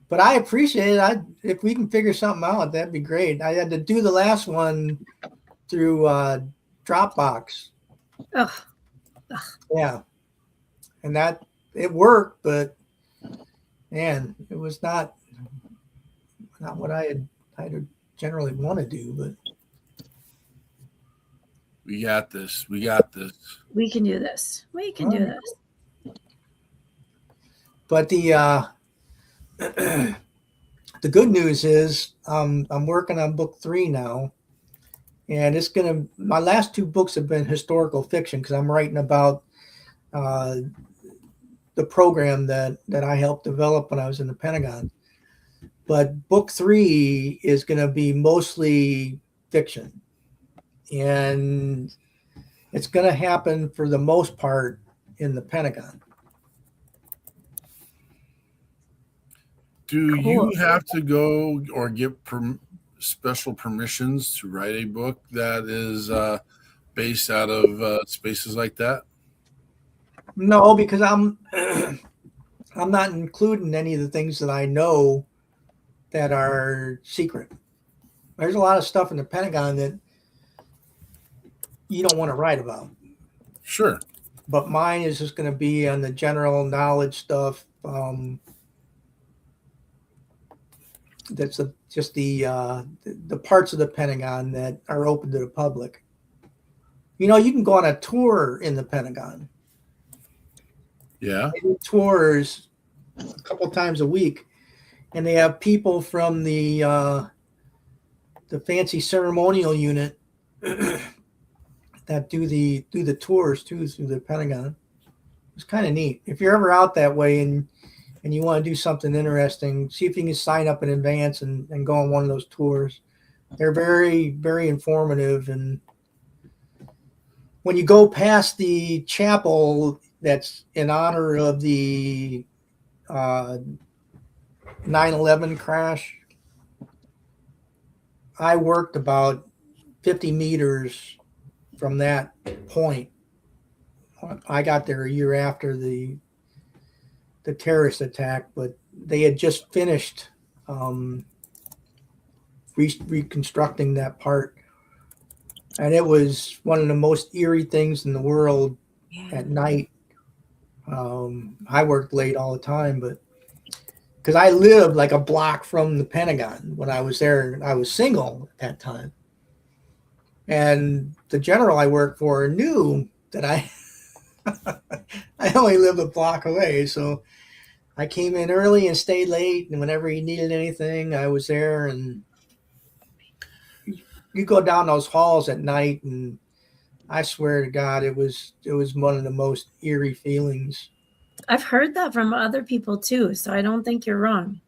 But I appreciate it. If we can figure something out, that'd be great. I had to do the last one through Dropbox. Ugh. Yeah. And that it worked, but man, it was not what I'd generally want to do, but We got this. We got this. We can do this. We can do this. But the good news is I'm working on book 3 now, and my last 2 books have been historical fiction because I'm writing about the program that I helped develop when I was in the Pentagon. But book 3 is going to be mostly fiction, and it's going to happen for the most part in the Pentagon. Do you have to go or get special permissions to write a book that is based out of spaces like that? No, because I'm not including any of the things that I know that are secret. There's a lot of stuff in the Pentagon that you don't want to write about. Sure. But mine is just going to be on the general knowledge stuff. That's just the parts of the Pentagon that are open to the public. You know, you can go on a tour in the Pentagon. Yeah. They do tours a couple times a week, and they have people from the fancy ceremonial unit that do the tours too through the Pentagon. It's kind of neat. If you're ever out that way and you want to do something interesting, see if you can sign up in advance and go on one of those tours. They're very, very informative. And when you go past the chapel that's in honor of the 9/11 crash, I worked about 50 meters from that point. I got there a year after the terrorist attack, but they had just finished reconstructing that part. And it was one of the most eerie things in the world at night. I worked late all the time, but because I lived like a block from the Pentagon when I was there. I was single at that time. And the general I worked for knew that I only lived a block away. So I came in early and stayed late. And whenever he needed anything, I was there. And you go down those halls at night, and I swear to God, it was one of the most eerie feelings. I've heard that from other people too, so I don't think you're wrong.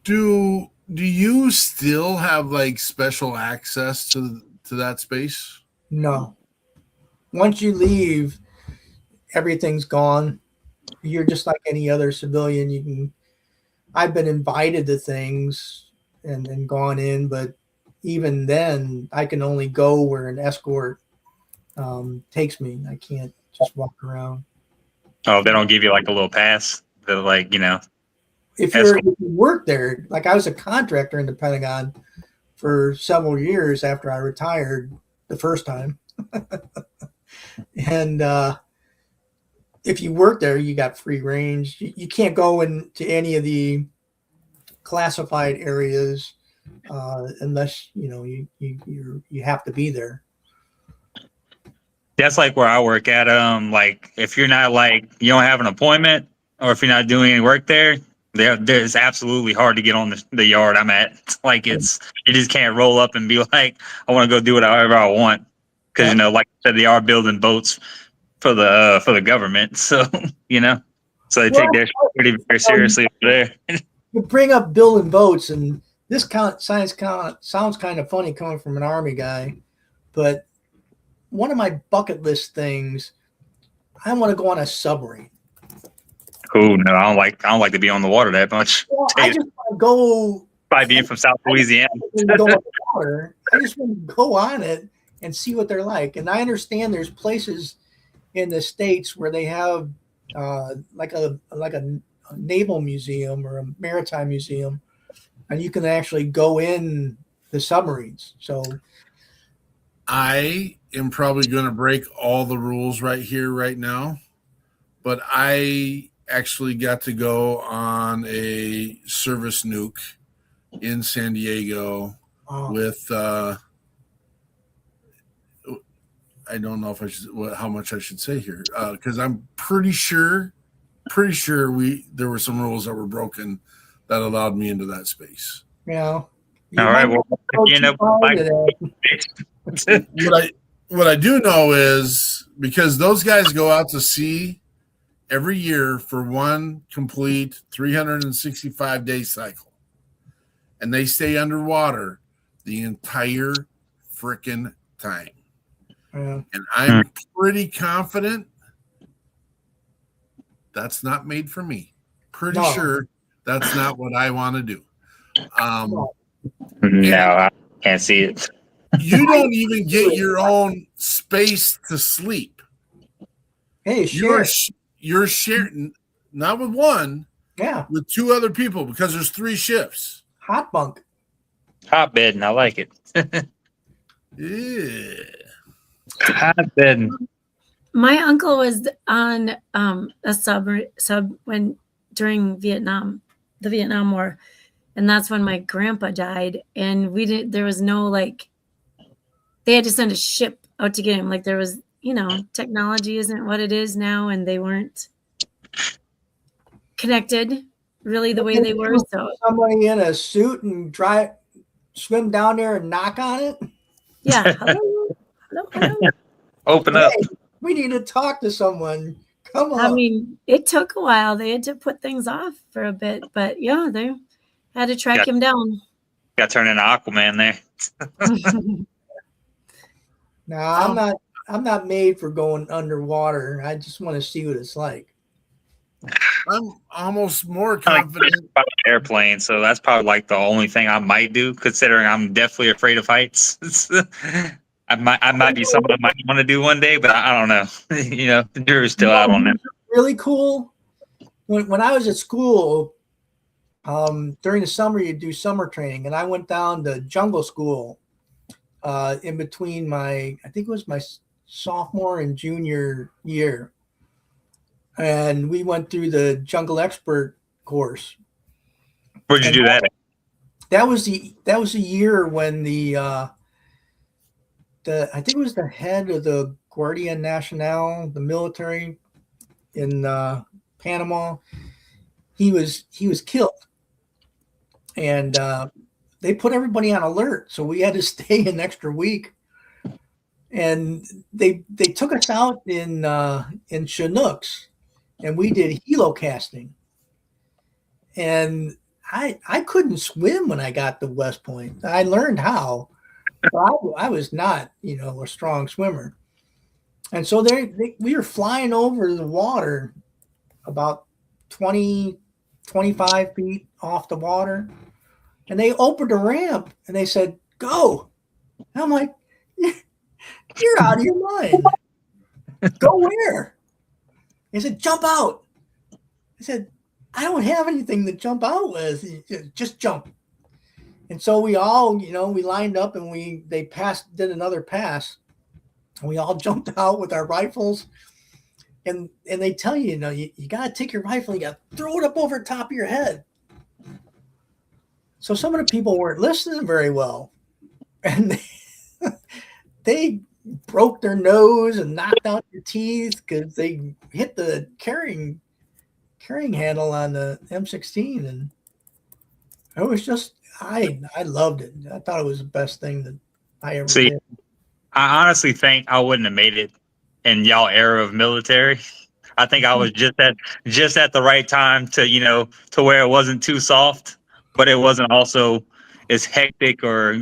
Do you still have like special access to that space? No. Once you leave, everything's gone. You're just like any other civilian. I've been invited to things and gone in, but even then I can only go where an escort takes me. I can't just walk around. Oh, they don't give you like a little pass? They're like, you know. If you work there, like I was a contractor in the Pentagon for several years after I retired the first time. And if you work there, you got free range. You can't go into any of the classified areas unless you have to be there. That's like where I work at. Like if you're not like you don't have an appointment, or if you're not doing any work there, it's absolutely hard to get on the yard I'm at. Like you just can't roll up and be like, I want to go do whatever I want, because like I said, they are building boats for the government. So so they take their pretty very seriously over there. You bring up building boats, and this sounds kind of funny coming from an Army guy, but one of my bucket list things, I want to go on a submarine. Oh no, I don't like to be on the water that much. Well, I just want to go. By being from South Louisiana, I just want to go on it and see what they're like. And I understand there's places in the States where they have like a naval museum or a maritime museum, and you can actually go in the submarines. So I am probably going to break all the rules right here, right now, but I actually got to go on a service nuke in San Diego with I don't know if I should how much I should say here, because I'm pretty sure there were some rules that were broken that allowed me into that space. Yeah. All right. Well, what I do know is, because those guys go out to sea every year for one complete 365-day cycle, and they stay underwater the entire frickin' time. Yeah. And I'm pretty confident that's not made for me. Pretty sure that's not what I want to do. No, I can't see it. You don't even get your own space to sleep. Hey, You're sharing, not with one, yeah, with two other people, because there's 3 shifts. hot bunk. Hot bedding, I like it. Yeah. Hot bedding. My uncle was on a sub when during the Vietnam War, and that's when my grandpa died. And there was no like, they had to send a ship out to get him. Like there was, technology isn't what it is now, and they weren't connected really the way they were. So somebody in a suit and swim down there and knock on it. Yeah. Hello. Open up. Hey, we need to talk to someone. Come on. I mean, it took a while. They had to put things off for a bit, but yeah, they had to track him down. Got turned into Aquaman there. No, I'm not made for going underwater. I just want to see what it's like. I'm almost more confident about an airplane, so that's probably like the only thing I might do, considering I'm definitely afraid of heights. I might be something I might want to do one day, but I don't know. The jury's still out on that. Really cool. When I was at school, during the summer, you do summer training, and I went down to jungle school in between I think it was my sophomore and junior year. And we went through the jungle expert course. Where'd you do that at? That was the year when I think it was the head of the Guardia Nacional, the military in Panama. He was killed, and they put everybody on alert. So we had to stay an extra week, and they took us out in Chinooks. And we did helo casting. And I couldn't swim when I got to West Point. I learned how. But I was not, a strong swimmer. And so we were flying over the water about 20, 25 feet off the water. And they opened a ramp and they said, go. And I'm like, you're out of your mind. Go where? He said, jump out. I said, I don't have anything to jump out with. Just jump. And so we all, we lined up and did another pass. And we all jumped out with our rifles. And they tell you, you got to take your rifle, you got to throw it up over the top of your head. So some of the people weren't listening very well. And they broke their nose and knocked out their teeth because they hit the carrying handle on the M16, and it was just I loved it. I thought it was the best thing that I ever did. I honestly think I wouldn't have made it in y'all era of military. I think I was just at the right time to to where it wasn't too soft, but it wasn't also as hectic or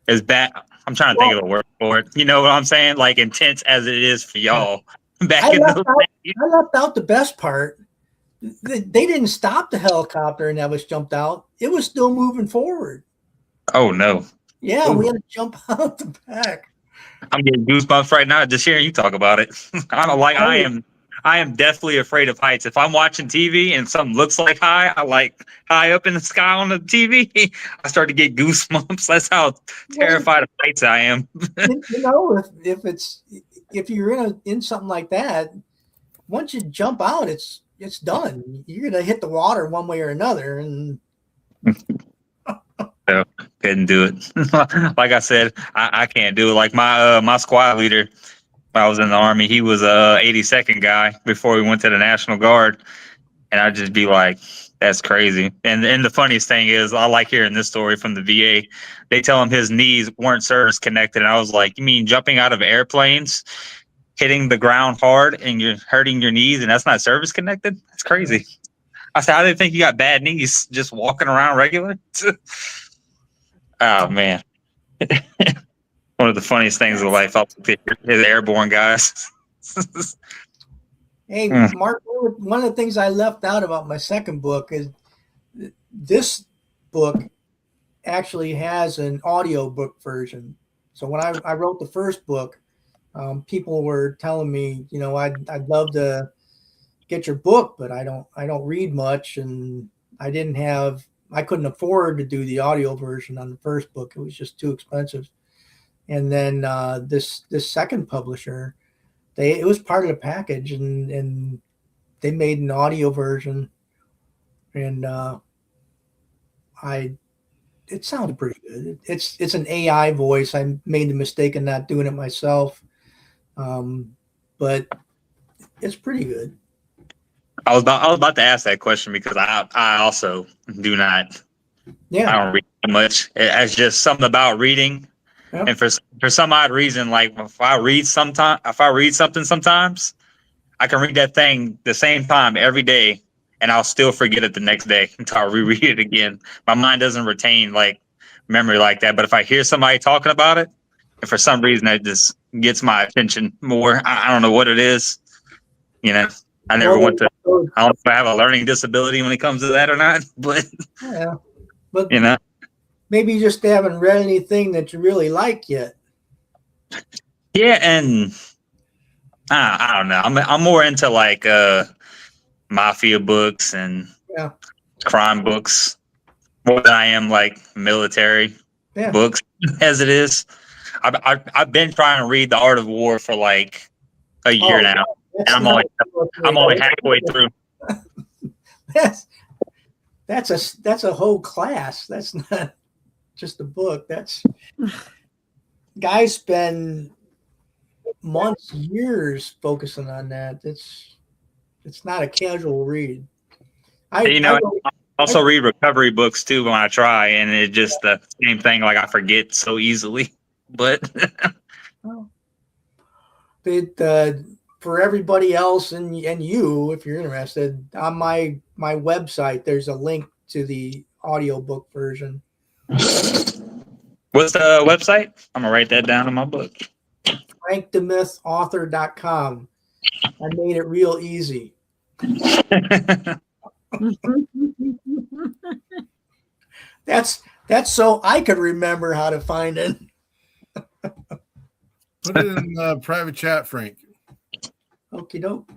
as bad. I'm trying to think of a word for it. You know what I'm saying? Like intense as it is for y'all back in those days. I left out the best part. They didn't stop the helicopter and that was jumped out. It was still moving forward. Oh no. Yeah, we had to jump out the back. I'm getting goosebumps right now just hearing you talk about it. I am definitely afraid of heights. If I'm watching TV and something looks like high up in the sky on the TV, I start to get goosebumps. That's how terrified of heights I am. If you're in something like that, once you jump out, it's done. You're gonna hit the water one way or another, and no, couldn't do it. Like I said, I can't do it. Like my squad leader, when I was in the Army, he was a 82nd guy before he went to the National Guard, and I'd just be like, that's crazy. And the funniest thing is, I like hearing this story from the VA. They tell him his knees weren't service connected, and I was like, you mean jumping out of airplanes, hitting the ground hard, and you're hurting your knees, and that's not service connected? That's crazy. I said, I didn't think you got bad knees just walking around regular. Oh man. One of the funniest things in life, I'll pick his airborne guys. Hey, Mark, one of the things I left out about my second book is this book actually has an audiobook version. So when I wrote the first book, people were telling me, I'd love to get your book, but I don't read much, and I couldn't afford to do the audio version on the first book. It was just too expensive. And then this second publisher, it was part of the package, and they made an audio version, and it sounded pretty good. It's an AI voice. I made the mistake of not doing it myself, but it's pretty good. I was about to ask that question because I also do not. Yeah. I don't read much. It's just something about reading, Yep. and for some odd reason, like if I read something sometimes, I can read that thing the same time every day, and I'll still forget it the next day until I reread it again. My mind doesn't retain like memory like that. But if I hear somebody talking about it, and for some reason it just gets my attention more, I don't know what it is. I never went to. I don't know if I have a learning disability when it comes to that or not, but Yeah, but maybe you just haven't read anything that you really like yet. Yeah, and I don't know. I'm more into like mafia books and crime books more than I am like military books as it is. I've been trying to read The Art of War for like a year now, and I'm only halfway through. That's a whole class. That's not just a book. That's guys spend months, years focusing on that. It's not a casual read. I also read recovery books too when I try, and it's just the same thing. Like I forget so easily, but for everybody else and you, if you're interested, on my website, there's a link to the audiobook version. What's the website? I'm gonna write that down in my book. FrankTheMythAuthor.com. I made it real easy. That's so I could remember how to find it. Put it in private chat, Frank. Okie doke.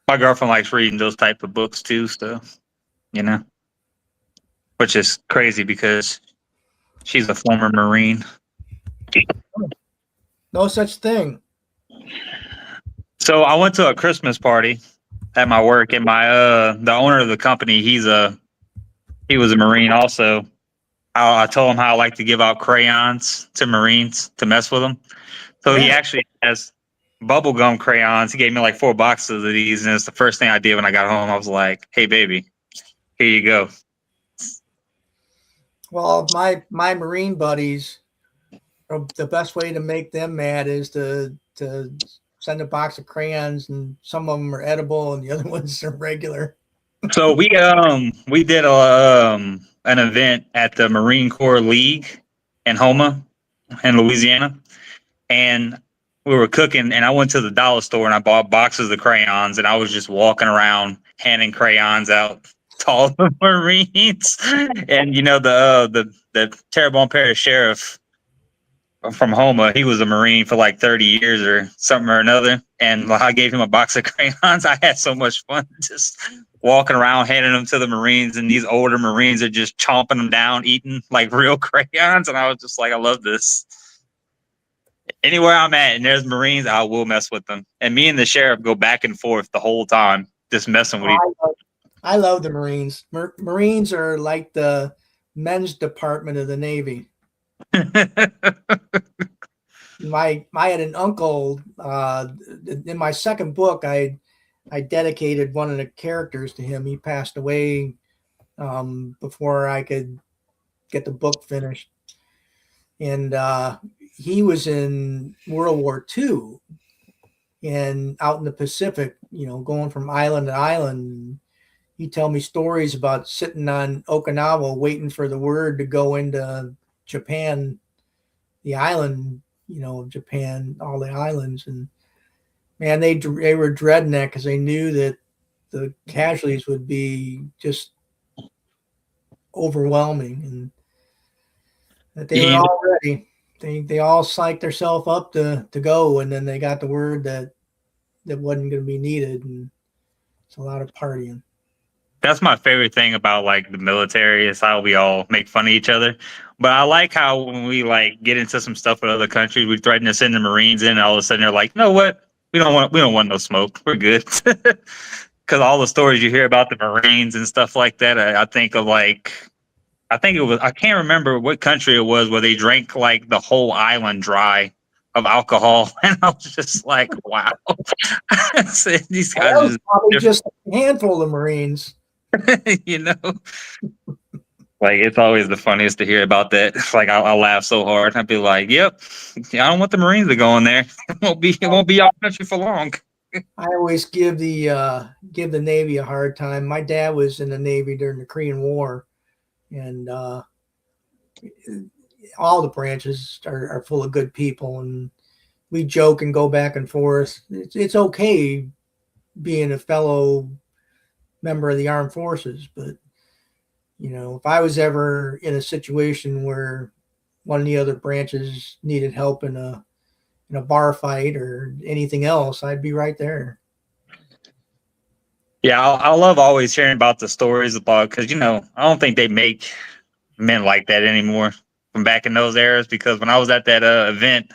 My girlfriend likes reading those type of books too, so which is crazy because she's a former Marine. No such thing. So I went to a Christmas party at my work, and my the owner of the company, he was a Marine also. I told him how I like to give out crayons to Marines to mess with them. So he actually has bubblegum crayons. He gave me like 4 boxes of these, and it's the first thing I did when I got home. I was like, "Hey, baby, here you go." Well, my Marine buddies, the best way to make them mad is to send a box of crayons, and some of them are edible and the other ones are regular. So we did an event at the Marine Corps League in Houma, in Louisiana, and we were cooking. And I went to the dollar store and I bought boxes of crayons, and I was just walking around handing crayons out to all the Marines. And the Terrebonne Parish sheriff from Houma, he was a Marine for like 30 years or something or another, and I gave him a box of crayons. I had so much fun just walking around handing them to the Marines, and these older Marines are just chomping them down, eating like real crayons, and I was just like, I love this. Anywhere I'm at and there's Marines, I will mess with them. And me and the sheriff go back and forth the whole time, just messing with each other. I love the Marines. Marines are like the men's department of the Navy. I had an uncle in my second book. I dedicated one of the characters to him. He passed away before I could get the book finished, and he was in World War II and out in the Pacific, going from island to island. He'd tell me stories about sitting on Okinawa waiting for the word to go into Japan, the island, of Japan, all the islands. And man, they were dreading that because they knew that the casualties would be just overwhelming, and that they were all ready. They all psyched themselves up to go, and then they got the word that wasn't going to be needed, and it's a lot of partying. That's my favorite thing about like the military is how we all make fun of each other. But I like how when we like get into some stuff with other countries, we threaten to send the Marines in, and all of a sudden they're like, you know what? We don't want no smoke. We're good. Because all the stories you hear about the Marines and stuff like that, I think of like, I can't remember what country it was where they drank like the whole island dry of alcohol, and I was just like, wow. These guys was probably just a handful of Marines. You know, like it's always the funniest to hear about that. Like I'll laugh so hard. I'd be like, "Yep, I don't want the Marines to go in there. It won't be our country for long." I always give the Navy a hard time. My dad was in the Navy during the Korean War, and all the branches are full of good people, and we joke and go back and forth. It's okay being a fellow member of the armed forces, but you know, if I was ever in a situation where one of the other branches needed help in a bar fight or anything else, I'd be right there. Yeah, I love always hearing about the stories about, because you know, I don't think they make men like that anymore from back in those eras. Because when I was at that event,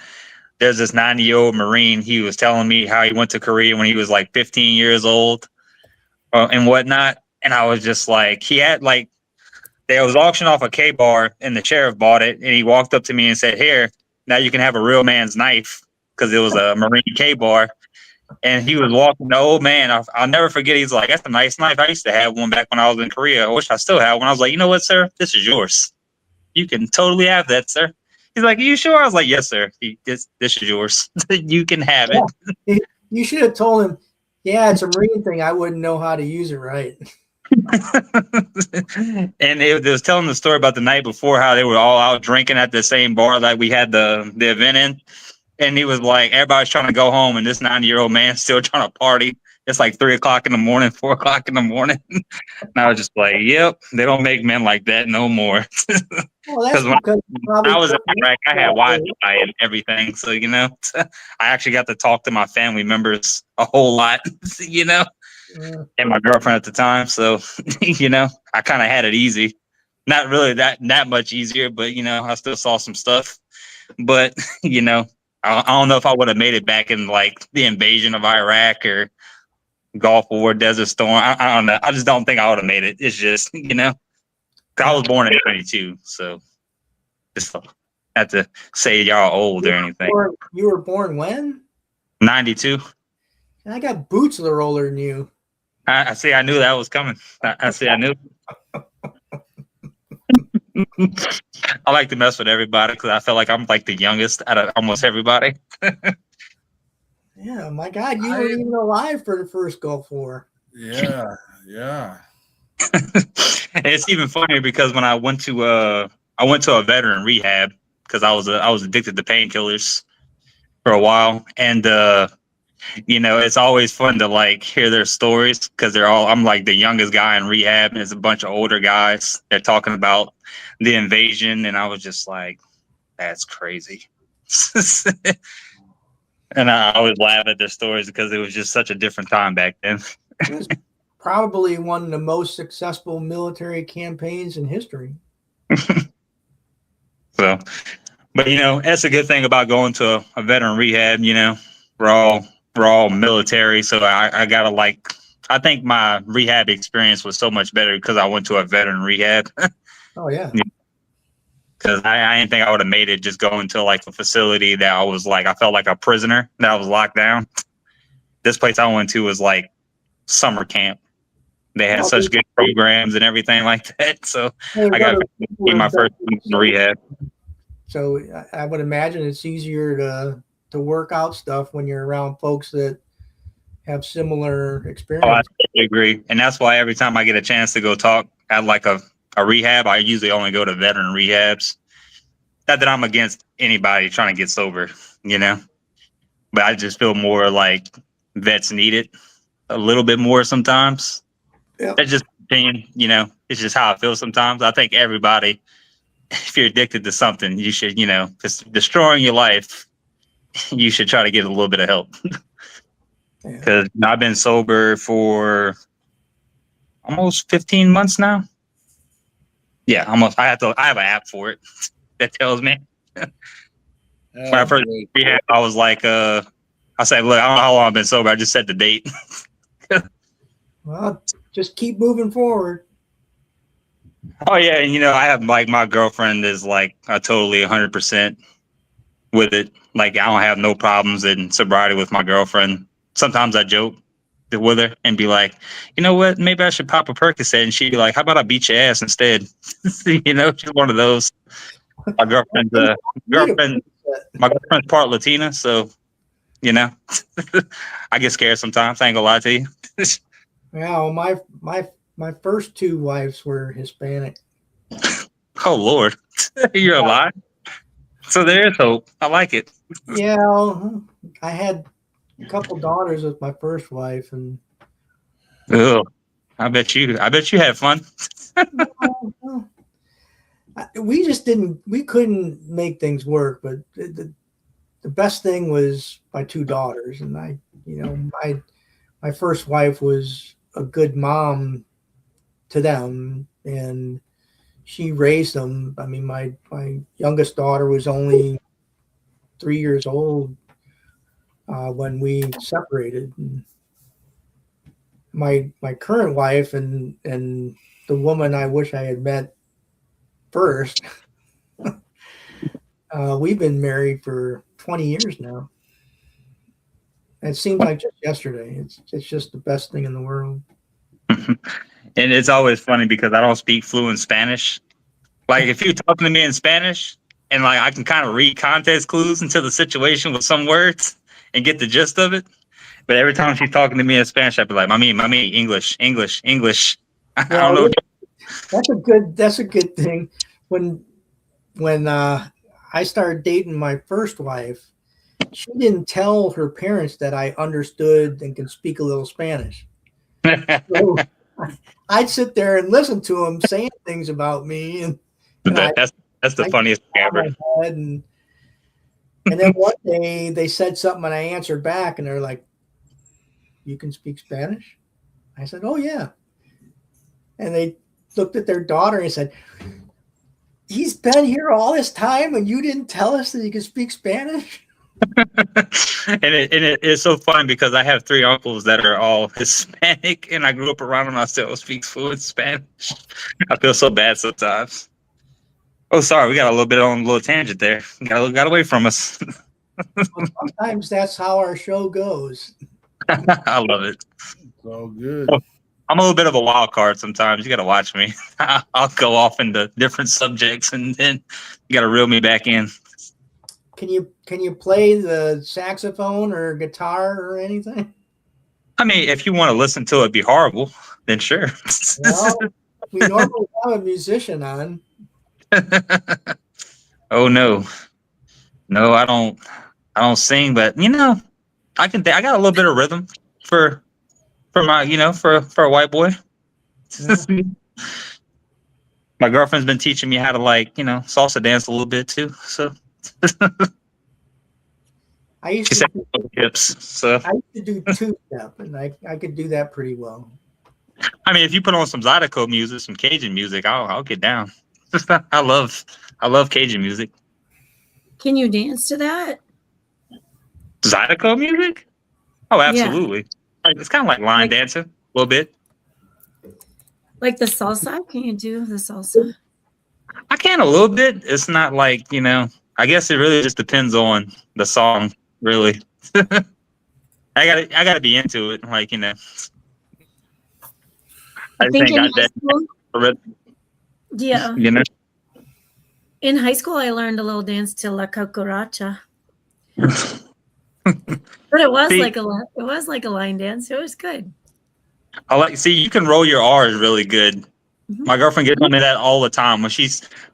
there's this 90-year-old Marine. He was telling me how he went to Korea when he was like 15 years old and whatnot. And I was just like, he had like, there was auctioned off a K-bar and the sheriff bought it. And he walked up to me and said, "Here, now you can have a real man's knife," because it was a Marine K-bar. And he was walking, the old man, I'll never forget. He's like, "That's a nice knife. I used to have one back when I was in Korea. I wish I still had one." I was like, "You know what, sir? This is yours. You can totally have that, sir." He's like, "Are you sure?" I was like, "Yes, sir. This is yours. You can have it." You should have told him, "Yeah, it's a Marine thing. I wouldn't know how to use it right." And it was telling the story about the night before, how they were all out drinking at the same bar that we had the event in. And he was like, everybody's trying to go home, and this 90-year-old man's still trying to party. It's like 3 o'clock in the morning, 4 o'clock in the morning. And I was just like, yep, they don't make men like that no more. Well, when I was in Iraq, I had Wi-Fi and everything. So, you know, I actually got to talk to my family members a whole lot, you know, and my girlfriend at the time. So, you know, I kind of had it easy. Not really that much easier, but, you know, I still saw some stuff. But, you know, I don't know if I would have made it back in like the invasion of Iraq or Gulf War, Desert Storm. I don't know. I just don't think I would have made it. It's just, you know, I was born in 92, so just have to say y'all old or anything. You were born when? 92. I got boots that are older than you. I see. I knew that was coming. I see. I knew. I like to mess with everybody because I feel like I'm like the youngest out of almost everybody. Yeah, my God, you weren't even alive for the first Gulf War. Yeah. It's even funnier because when I went to a veteran rehab because I was addicted to painkillers for a while, and you know, it's always fun to like hear their stories because I'm like the youngest guy in rehab, and it's a bunch of older guys. They're talking about the invasion, and I was just like, that's crazy. And I always laugh at their stories because it was just such a different time back then. It was probably one of the most successful military campaigns in history. So, but you know, that's a good thing about going to a veteran rehab. You know, we're all military, so I gotta like. I think my rehab experience was so much better because I went to a veteran rehab. Oh yeah. Because I didn't think I would have made it just going to like a facility that I was like, I felt like a prisoner that I was locked down. This place I went to was like summer camp. They had such good programs and everything like that. So I got to be my first rehab. So I would imagine it's easier to work out stuff when you're around folks that have similar experience. Oh, I totally agree. And that's why every time I get a chance to go talk at like a rehab, I usually only go to veteran rehabs. Not that I'm against anybody trying to get sober, you know, but I just feel more like vets need it a little bit more sometimes. Yeah. That's just opinion. You know, it's just how I feel sometimes. I think everybody, if you're addicted to something, you should, you know, just destroying your life, you should try to get a little bit of help. Because I've been sober for almost 15 months now. Yeah, almost. I have an app for it that tells me. When I first rehab, I was like, I said, look, I don't know how long I've been sober. I just said the date. Well, just keep moving forward. Oh yeah, and you know, I have like my girlfriend is like totally 100% with it. Like I don't have no problems in sobriety with my girlfriend. Sometimes I joke with her and be like, you know what, maybe I should pop a Percocet, and she'd be like, how about I beat your ass instead? You know, she's one of those. My girlfriend's part Latina, so you know, I get scared sometimes. I ain't gonna lie to you. Yeah, well, my first two wives were Hispanic. Oh Lord, you're alive. So there is hope. I like it. Yeah, well, I had a couple daughters with my first wife, and I bet you had fun. We couldn't make things work, but the best thing was my two daughters, and my first wife was a good mom to them, and she raised them. I mean, my youngest daughter was only 3 years old when we separated. And my current wife and the woman I wish I had met first, we've been married for 20 years now. It seems like just yesterday. It's just the best thing in the world. And it's always funny because I don't speak fluent Spanish. Like if you're talking to me in Spanish and like I can kind of read context clues into the situation with some words and get the gist of it. But every time she's talking to me in Spanish, I'd be like, Mami, English. I don't know. That's a good thing. When I started dating my first wife, she didn't tell her parents that I understood and could speak a little Spanish. So I'd sit there and listen to them saying things about me, and that's the funniest thing ever. And then one day they said something, and I answered back, and they're like, "You can speak Spanish?" I said, "Oh yeah." And they looked at their daughter and said, "He's been here all this time, and you didn't tell us that he could speak Spanish?" And it is so fun because I have 3 uncles that are all Hispanic, and I grew up around them. I still speak fluent Spanish. I feel so bad sometimes. Oh, sorry, we got a little bit on a little tangent there. Got away from us. Sometimes that's how our show goes. I love it. So good. I'm a little bit of a wild card sometimes. You got to watch me. I'll go off into different subjects, and then you got to reel me back in. Can you play the saxophone or guitar or anything? I mean, if you want to listen to it be horrible, then sure. Well, we normally have a musician on. Oh no, I don't sing, but you know, I got a little bit of rhythm for my, for a white boy. Yeah. My girlfriend's been teaching me how to salsa dance a little bit too. So I used to do 2-step, and I could do that pretty well. I mean, if you put on some Zydeco music, some Cajun music, I'll get down. I love Cajun music. Can you dance to that? Zydeco music? Oh, absolutely. Yeah. It's kind of like line dancing a little bit. Like the salsa? Can you do the salsa? I can a little bit. It's not like, I guess it really just depends on the song, really. I gotta be into it. Like, I think in high school, yeah. In high school, I learned a little dance to La Cucaracha. But it was like a line dance. It was good. You can roll your R's really good. Mm-hmm. My girlfriend gets on me that all the time.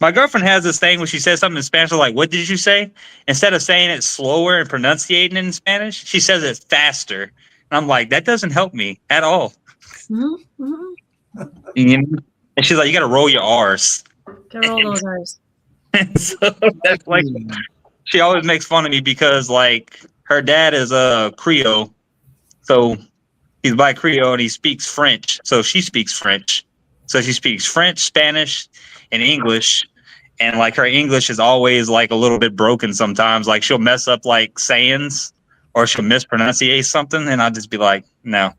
My girlfriend has this thing when she says something in Spanish, like, what did you say? Instead of saying it slower and pronunciating it in Spanish, she says it faster. And I'm like, that doesn't help me at all. Mm-hmm. You know? And she's like, you got to roll your R's. Gotta roll those R's. And so that's like, she always makes fun of me because like her dad is a Creole. So he's black Creole and he speaks French. So she speaks French. So she speaks French, Spanish, and English. And like her English is always like a little bit broken sometimes. Like she'll mess up like sayings or she'll mispronunciate something. And I'll just be like, no.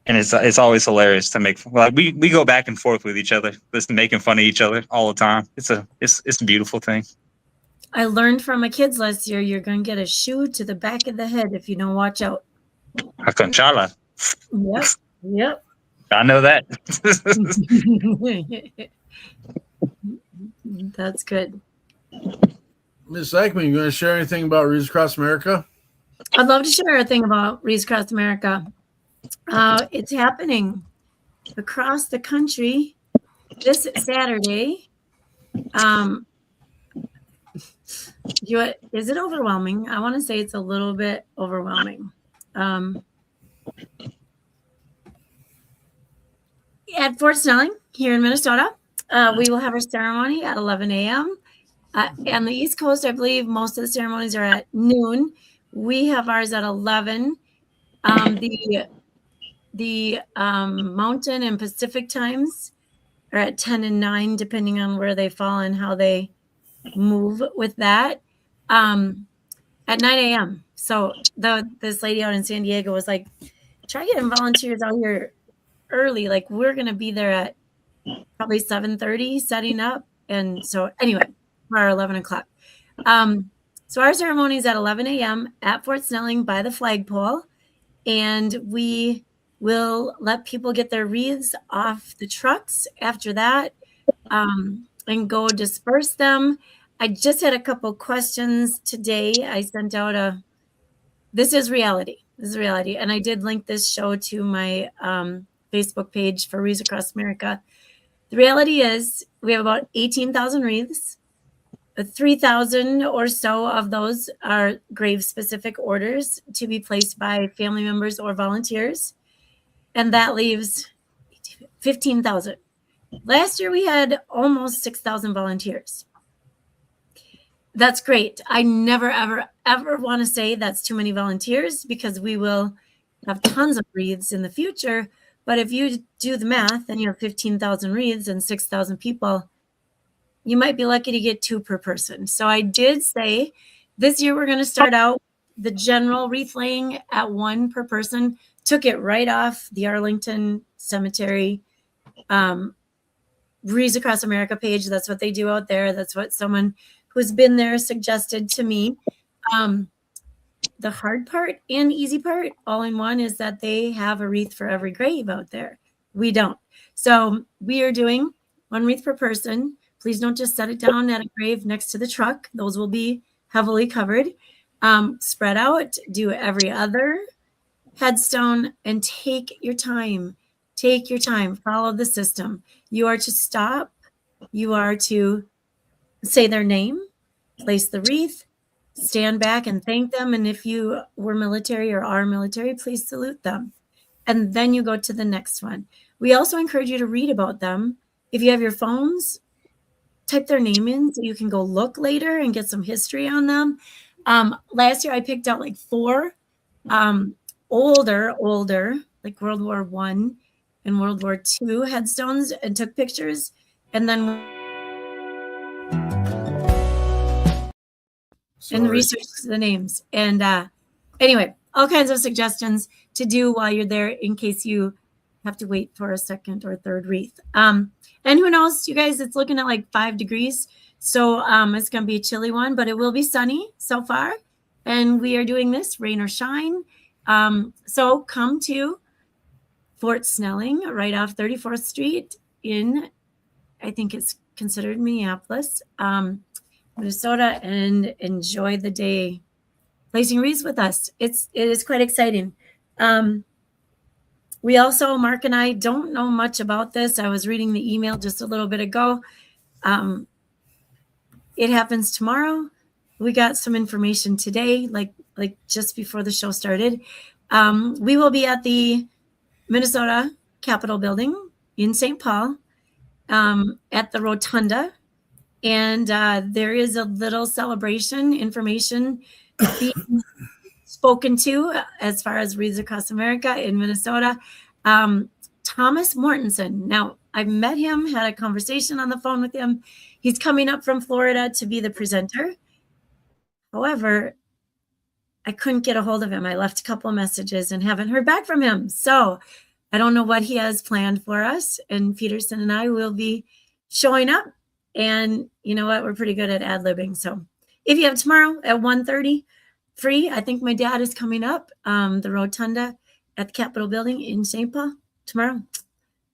And it's always hilarious to make like we go back and forth with each other, just making fun of each other all the time. It's a beautiful thing. I learned from my kids last year, you're gonna get a shoe to the back of the head if you don't watch out. A conchala. Yep. I know that. That's good. Miss Eichmann, you going to share anything about Reads Across America? I'd love to share a thing about Reads Across America. It's happening across the country this Saturday. Is it overwhelming? I want to say it's a little bit overwhelming. At Fort Snelling here in Minnesota, we will have our ceremony at 11 a.m. On the East Coast, I believe most of the ceremonies are at noon. We have ours at 11. The Mountain and Pacific times are at 10 and 9, depending on where they fall and how they move with that. At 9 a.m. So this lady out in San Diego was like, try getting volunteers out here early. Like we're going to be there at probably 7:30 setting up. And so anyway, we're 11 o'clock. So our ceremony is at 11 a.m. at Fort Snelling by the flagpole. And we will let people get their wreaths off the trucks after that and go disperse them. I just had a couple questions today. I sent out this is reality. This is reality. And I did link this show to my Facebook page for Wreaths Across America. The reality is we have about 18,000 wreaths. 3,000 or so of those are grave-specific orders to be placed by family members or volunteers. And that leaves 15,000. Last year, we had almost 6,000 volunteers. That's great. I never, ever, ever want to say that's too many volunteers because we will have tons of wreaths in the future. But if you do the math and you have 15,000 wreaths and 6,000 people, you might be lucky to get 2 per person. So I did say this year we're going to start out the general wreath laying at 1 per person. Took it right off the Arlington Cemetery Wreaths Across America page. That's what they do out there. That's what someone who's been there suggested to me. The hard part and easy part all in one is that they have a wreath for every grave out there. We don't. So we are doing 1 wreath per person. Please don't just set it down at a grave next to the truck. Those will be heavily covered. Spread out, do every other headstone, and take your time. Take your time. Follow the system. You are to stop. You are to say their name, place the wreath, stand back and thank them. And if you were military or are military, please salute them. And then you go to the next one. We also encourage you to read about them. If you have your phones, type their name in so you can go look later and get some history on them. Last year I picked out like 4 older, like World War I and World War II headstones and took pictures. And then and researched the names. And anyway, all kinds of suggestions to do while you're there in case you have to wait for a second or third wreath. And who knows, you guys, it's looking at like 5 degrees. So it's going to be a chilly one, but it will be sunny so far. And we are doing this rain or shine. So come to Fort Snelling right off 34th Street in, I think it's considered Minneapolis, Minnesota, and enjoy the day placing wreaths with us. It is quite exciting. We also, Mark and I don't know much about this. I was reading the email just a little bit ago. It happens tomorrow. We got some information today, like just before the show started. We will be at the Minnesota Capitol building in St. Paul at the Rotunda. And there is a little celebration information being spoken to as far as Reads Across America in Minnesota. Thomas Mortensen. Now, I've met him, had a conversation on the phone with him. He's coming up from Florida to be the presenter. However, I couldn't get a hold of him. I left a couple of messages and haven't heard back from him. So I don't know what he has planned for us. And Peterson and I will be showing up. And you know what? We're pretty good at ad-libbing. So if you have tomorrow at 1:30 free, I think my dad is coming up, the Rotunda at the Capitol building in St. Paul tomorrow.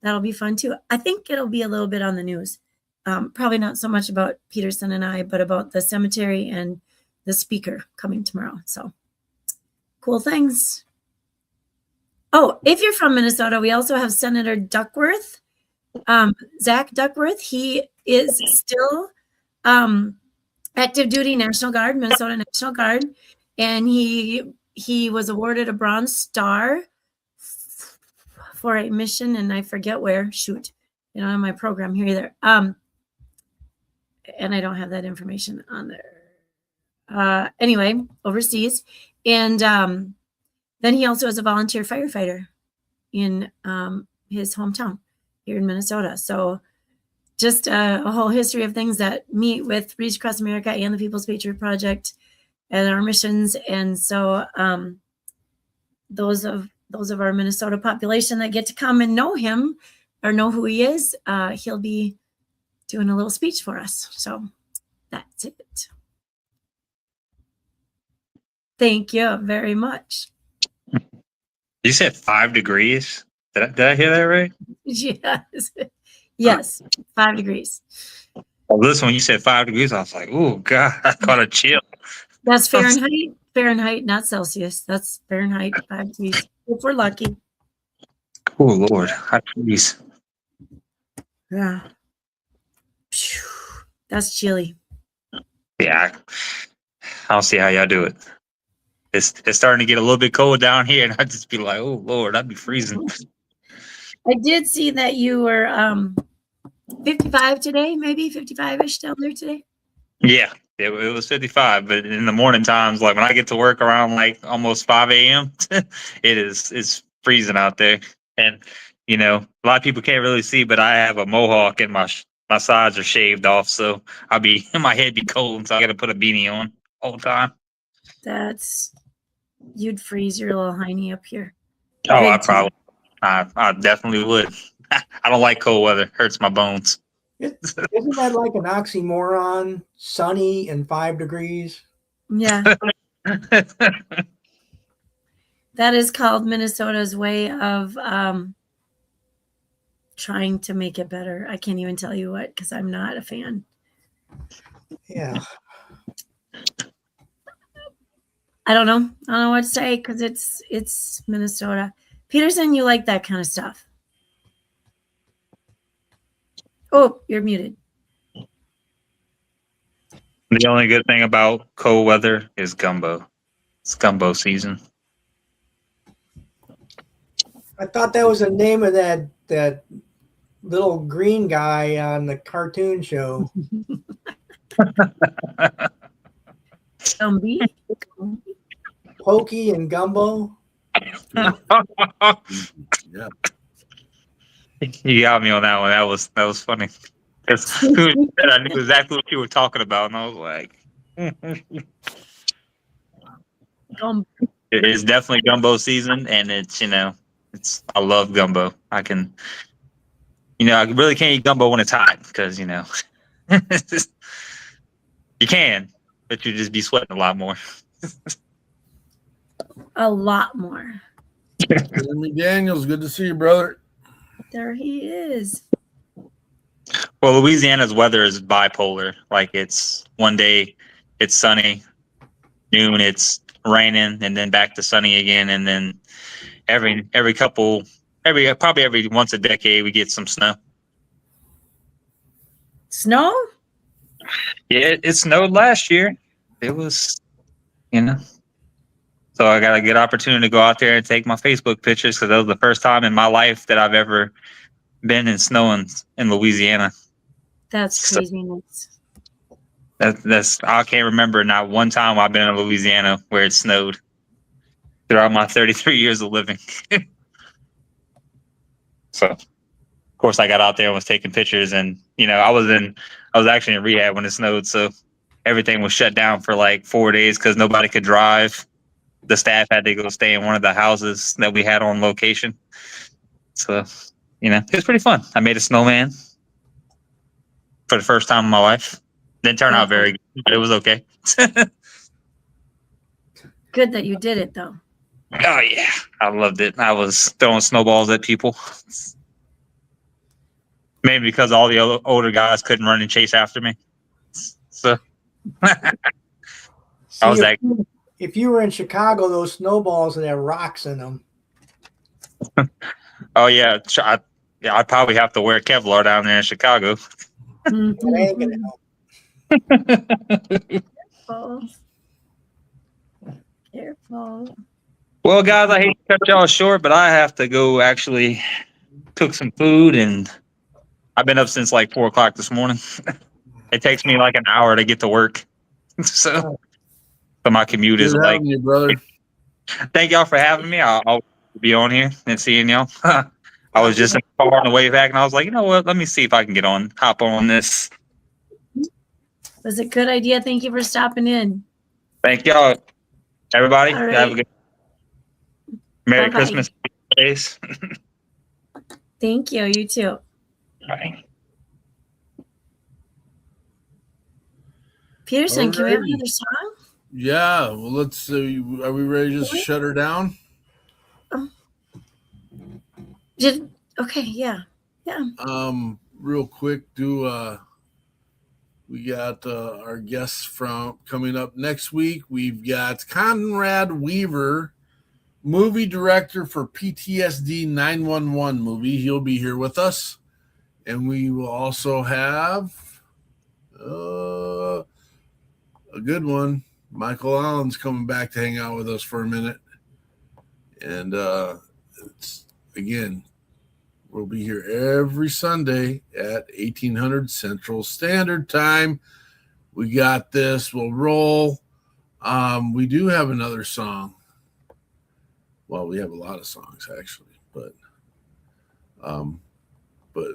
That'll be fun too. I think it'll be a little bit on the news. Probably not so much about Peterson and I, but about the cemetery and the speaker coming tomorrow. So cool things. Oh, if you're from Minnesota, we also have Senator Duckworth, Zach Duckworth. He is still active duty National Guard, Minnesota National Guard. And he was awarded a Bronze Star for a mission, and I forget where. Shoot, you know, in my program here either. And I don't have that information on there. Anyway, overseas, and then he also is a volunteer firefighter in his hometown here in Minnesota. So just a whole history of things that meet with Reach Across America and the People's Patriot Project and our missions. And so those of our Minnesota population that get to come and know him or know who he is, he'll be doing a little speech for us. So that's it. Thank you very much. You said 5 degrees. Did I hear that right? Yes. Yes. 5 degrees. Oh, this one, you said 5 degrees. I was like, oh, God, I caught a chill. That's Fahrenheit. Fahrenheit, not Celsius. That's Fahrenheit, 5 degrees. If we're lucky. Oh, Lord. Hot degrees. Yeah. Phew. That's chilly. Yeah. I don't see how y'all do it. It's starting to get a little bit cold down here, and I'd just be like, oh, Lord, I'd be freezing. I did see that you were 55 today, maybe 55-ish down there today. Yeah, it was 55, but in the morning times, like when I get to work around like almost 5 a.m., it's freezing out there. And, you know, a lot of people can't really see, but I have a mohawk and my sides are shaved off, so my head be cold, so I got to put a beanie on all the time. You'd freeze your little hiney up here. Oh, I definitely would. I don't like cold weather. Hurts my bones. Isn't that like an oxymoron? Sunny and 5 degrees? Yeah. That is called Minnesota's way of trying to make it better. I can't even tell you what, because I'm not a fan. Yeah. I don't know what to say, because it's Minnesota. Peterson, you like that kind of stuff. Oh, you're muted. The only good thing about cold weather is gumbo. It's gumbo season. I thought that was the name of that little green guy on the cartoon show. Gumby. Pokey and Gumbo. Yeah. You got me on that one. That was funny. I knew exactly what you were talking about, and I was like, it is definitely gumbo season, and I love gumbo. I really can't eat gumbo when it's hot, because you can, but you just be sweating a lot more. A lot more. Jeremy Daniels, good to see you, brother. There he is. Well, Louisiana's weather is bipolar. Like, it's one day it's sunny, noon it's raining, and then back to sunny again, and then every once a decade we get some snow. Snow? Yeah, it snowed last year. It was, So I got a good opportunity to go out there and take my Facebook pictures because that was the first time in my life that I've ever been in snow in Louisiana. That's craziness. That's I can't remember not one time I've been in Louisiana where it snowed throughout my 33 years of living. So, of course, I got out there and was taking pictures, and I was actually in rehab when it snowed, so everything was shut down for like 4 days because nobody could drive. The staff had to go stay in one of the houses that we had on location. So, it was pretty fun. I made a snowman for the first time in my life. Didn't turn out very good, but it was okay. Good that you did it, though. Oh, yeah. I loved it. I was throwing snowballs at people. Maybe because all the other older guys couldn't run and chase after me. So, I was like, if you were in Chicago, those snowballs would have rocks in them. Oh, yeah. I'd probably have to wear Kevlar down there in Chicago. That ain't gonna help. Careful. Well, guys, I hate to cut y'all short, but I have to go actually cook some food, and I've been up since like 4 o'clock this morning. It takes me like an hour to get to work. So my commute is like. You, brother. Thank y'all for having me. I'll be on here and seeing y'all. I was just in the car on the way back, and I was like, you know what? Let me see if I can hop on this. It was a good idea. Thank you for stopping in. Thank y'all, everybody. All right. Have a good Merry Bye-bye. Christmas days. Thank you. You too. Bye. Peterson, can we have Alrighty. another song? Yeah, well, let's see. Are we ready to just shut her down? Okay, yeah. Real quick, we got our guests from coming up next week. We've got Conrad Weaver, movie director for PTSD 911 movie. He'll be here with us. And we will also have a good one. Michael Allen's coming back to hang out with us for a minute. And it's again, we'll be here every Sunday at 1800 Central Standard Time. We got this. We'll roll. We do have another song. Well, we have a lot of songs actually, but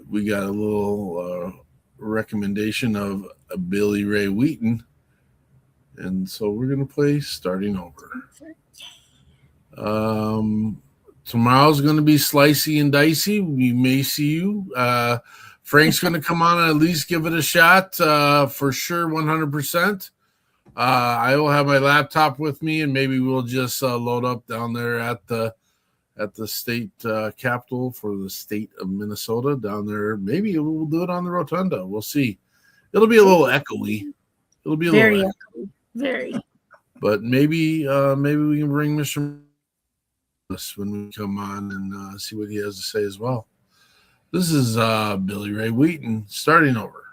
we got a little recommendation of a Billy Ray Wheaton, and so we're gonna play Starting Over. Tomorrow's going to be slicey and dicey. We may see you. Frank's going to come on and at least give it a shot for sure, 100%. I will have my laptop with me, and maybe we'll just load up down there at the state capitol for the state of Minnesota down there. Maybe we'll do it on the rotunda. We'll see. It'll be a little echoey. It'll be a Very little echoey. Very. But maybe we can bring Mr. when we come on and see what he has to say as well. This is Billy Ray Wheaton, Starting Over.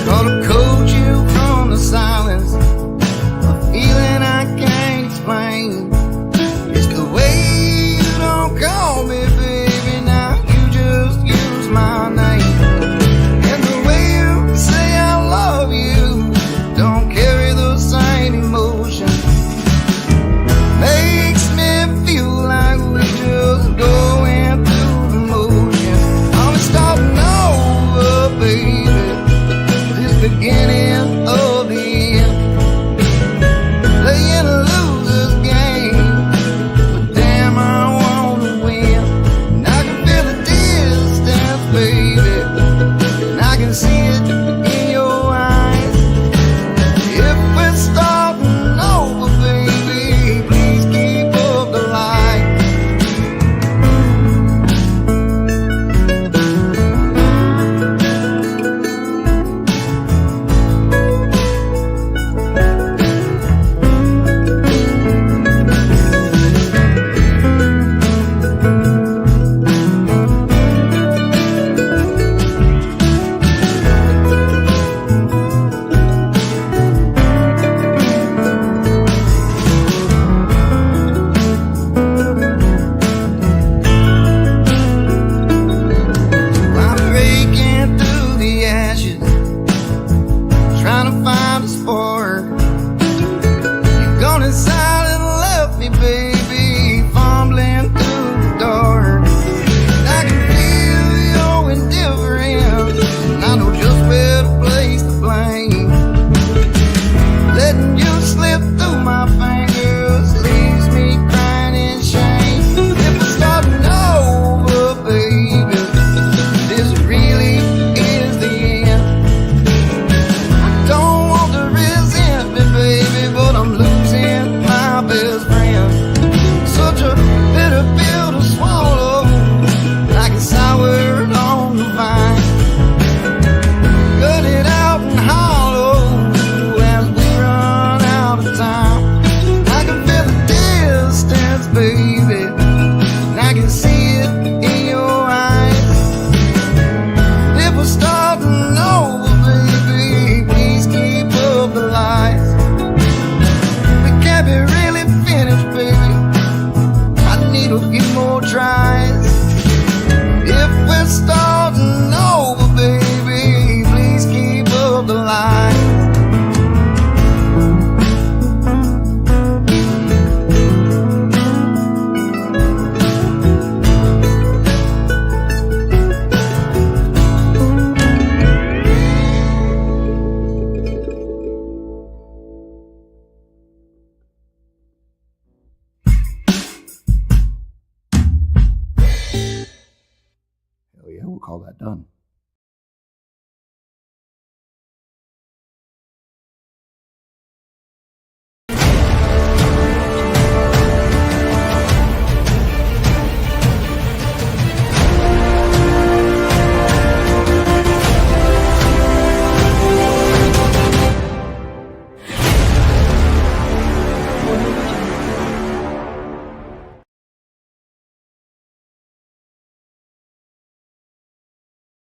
Gonna code you from the silence, a feeling I can't explain. It's the way you don't call me, baby, now you just use my name. And the way you say I love you don't carry the same emotion. Makes me feel like we call that done.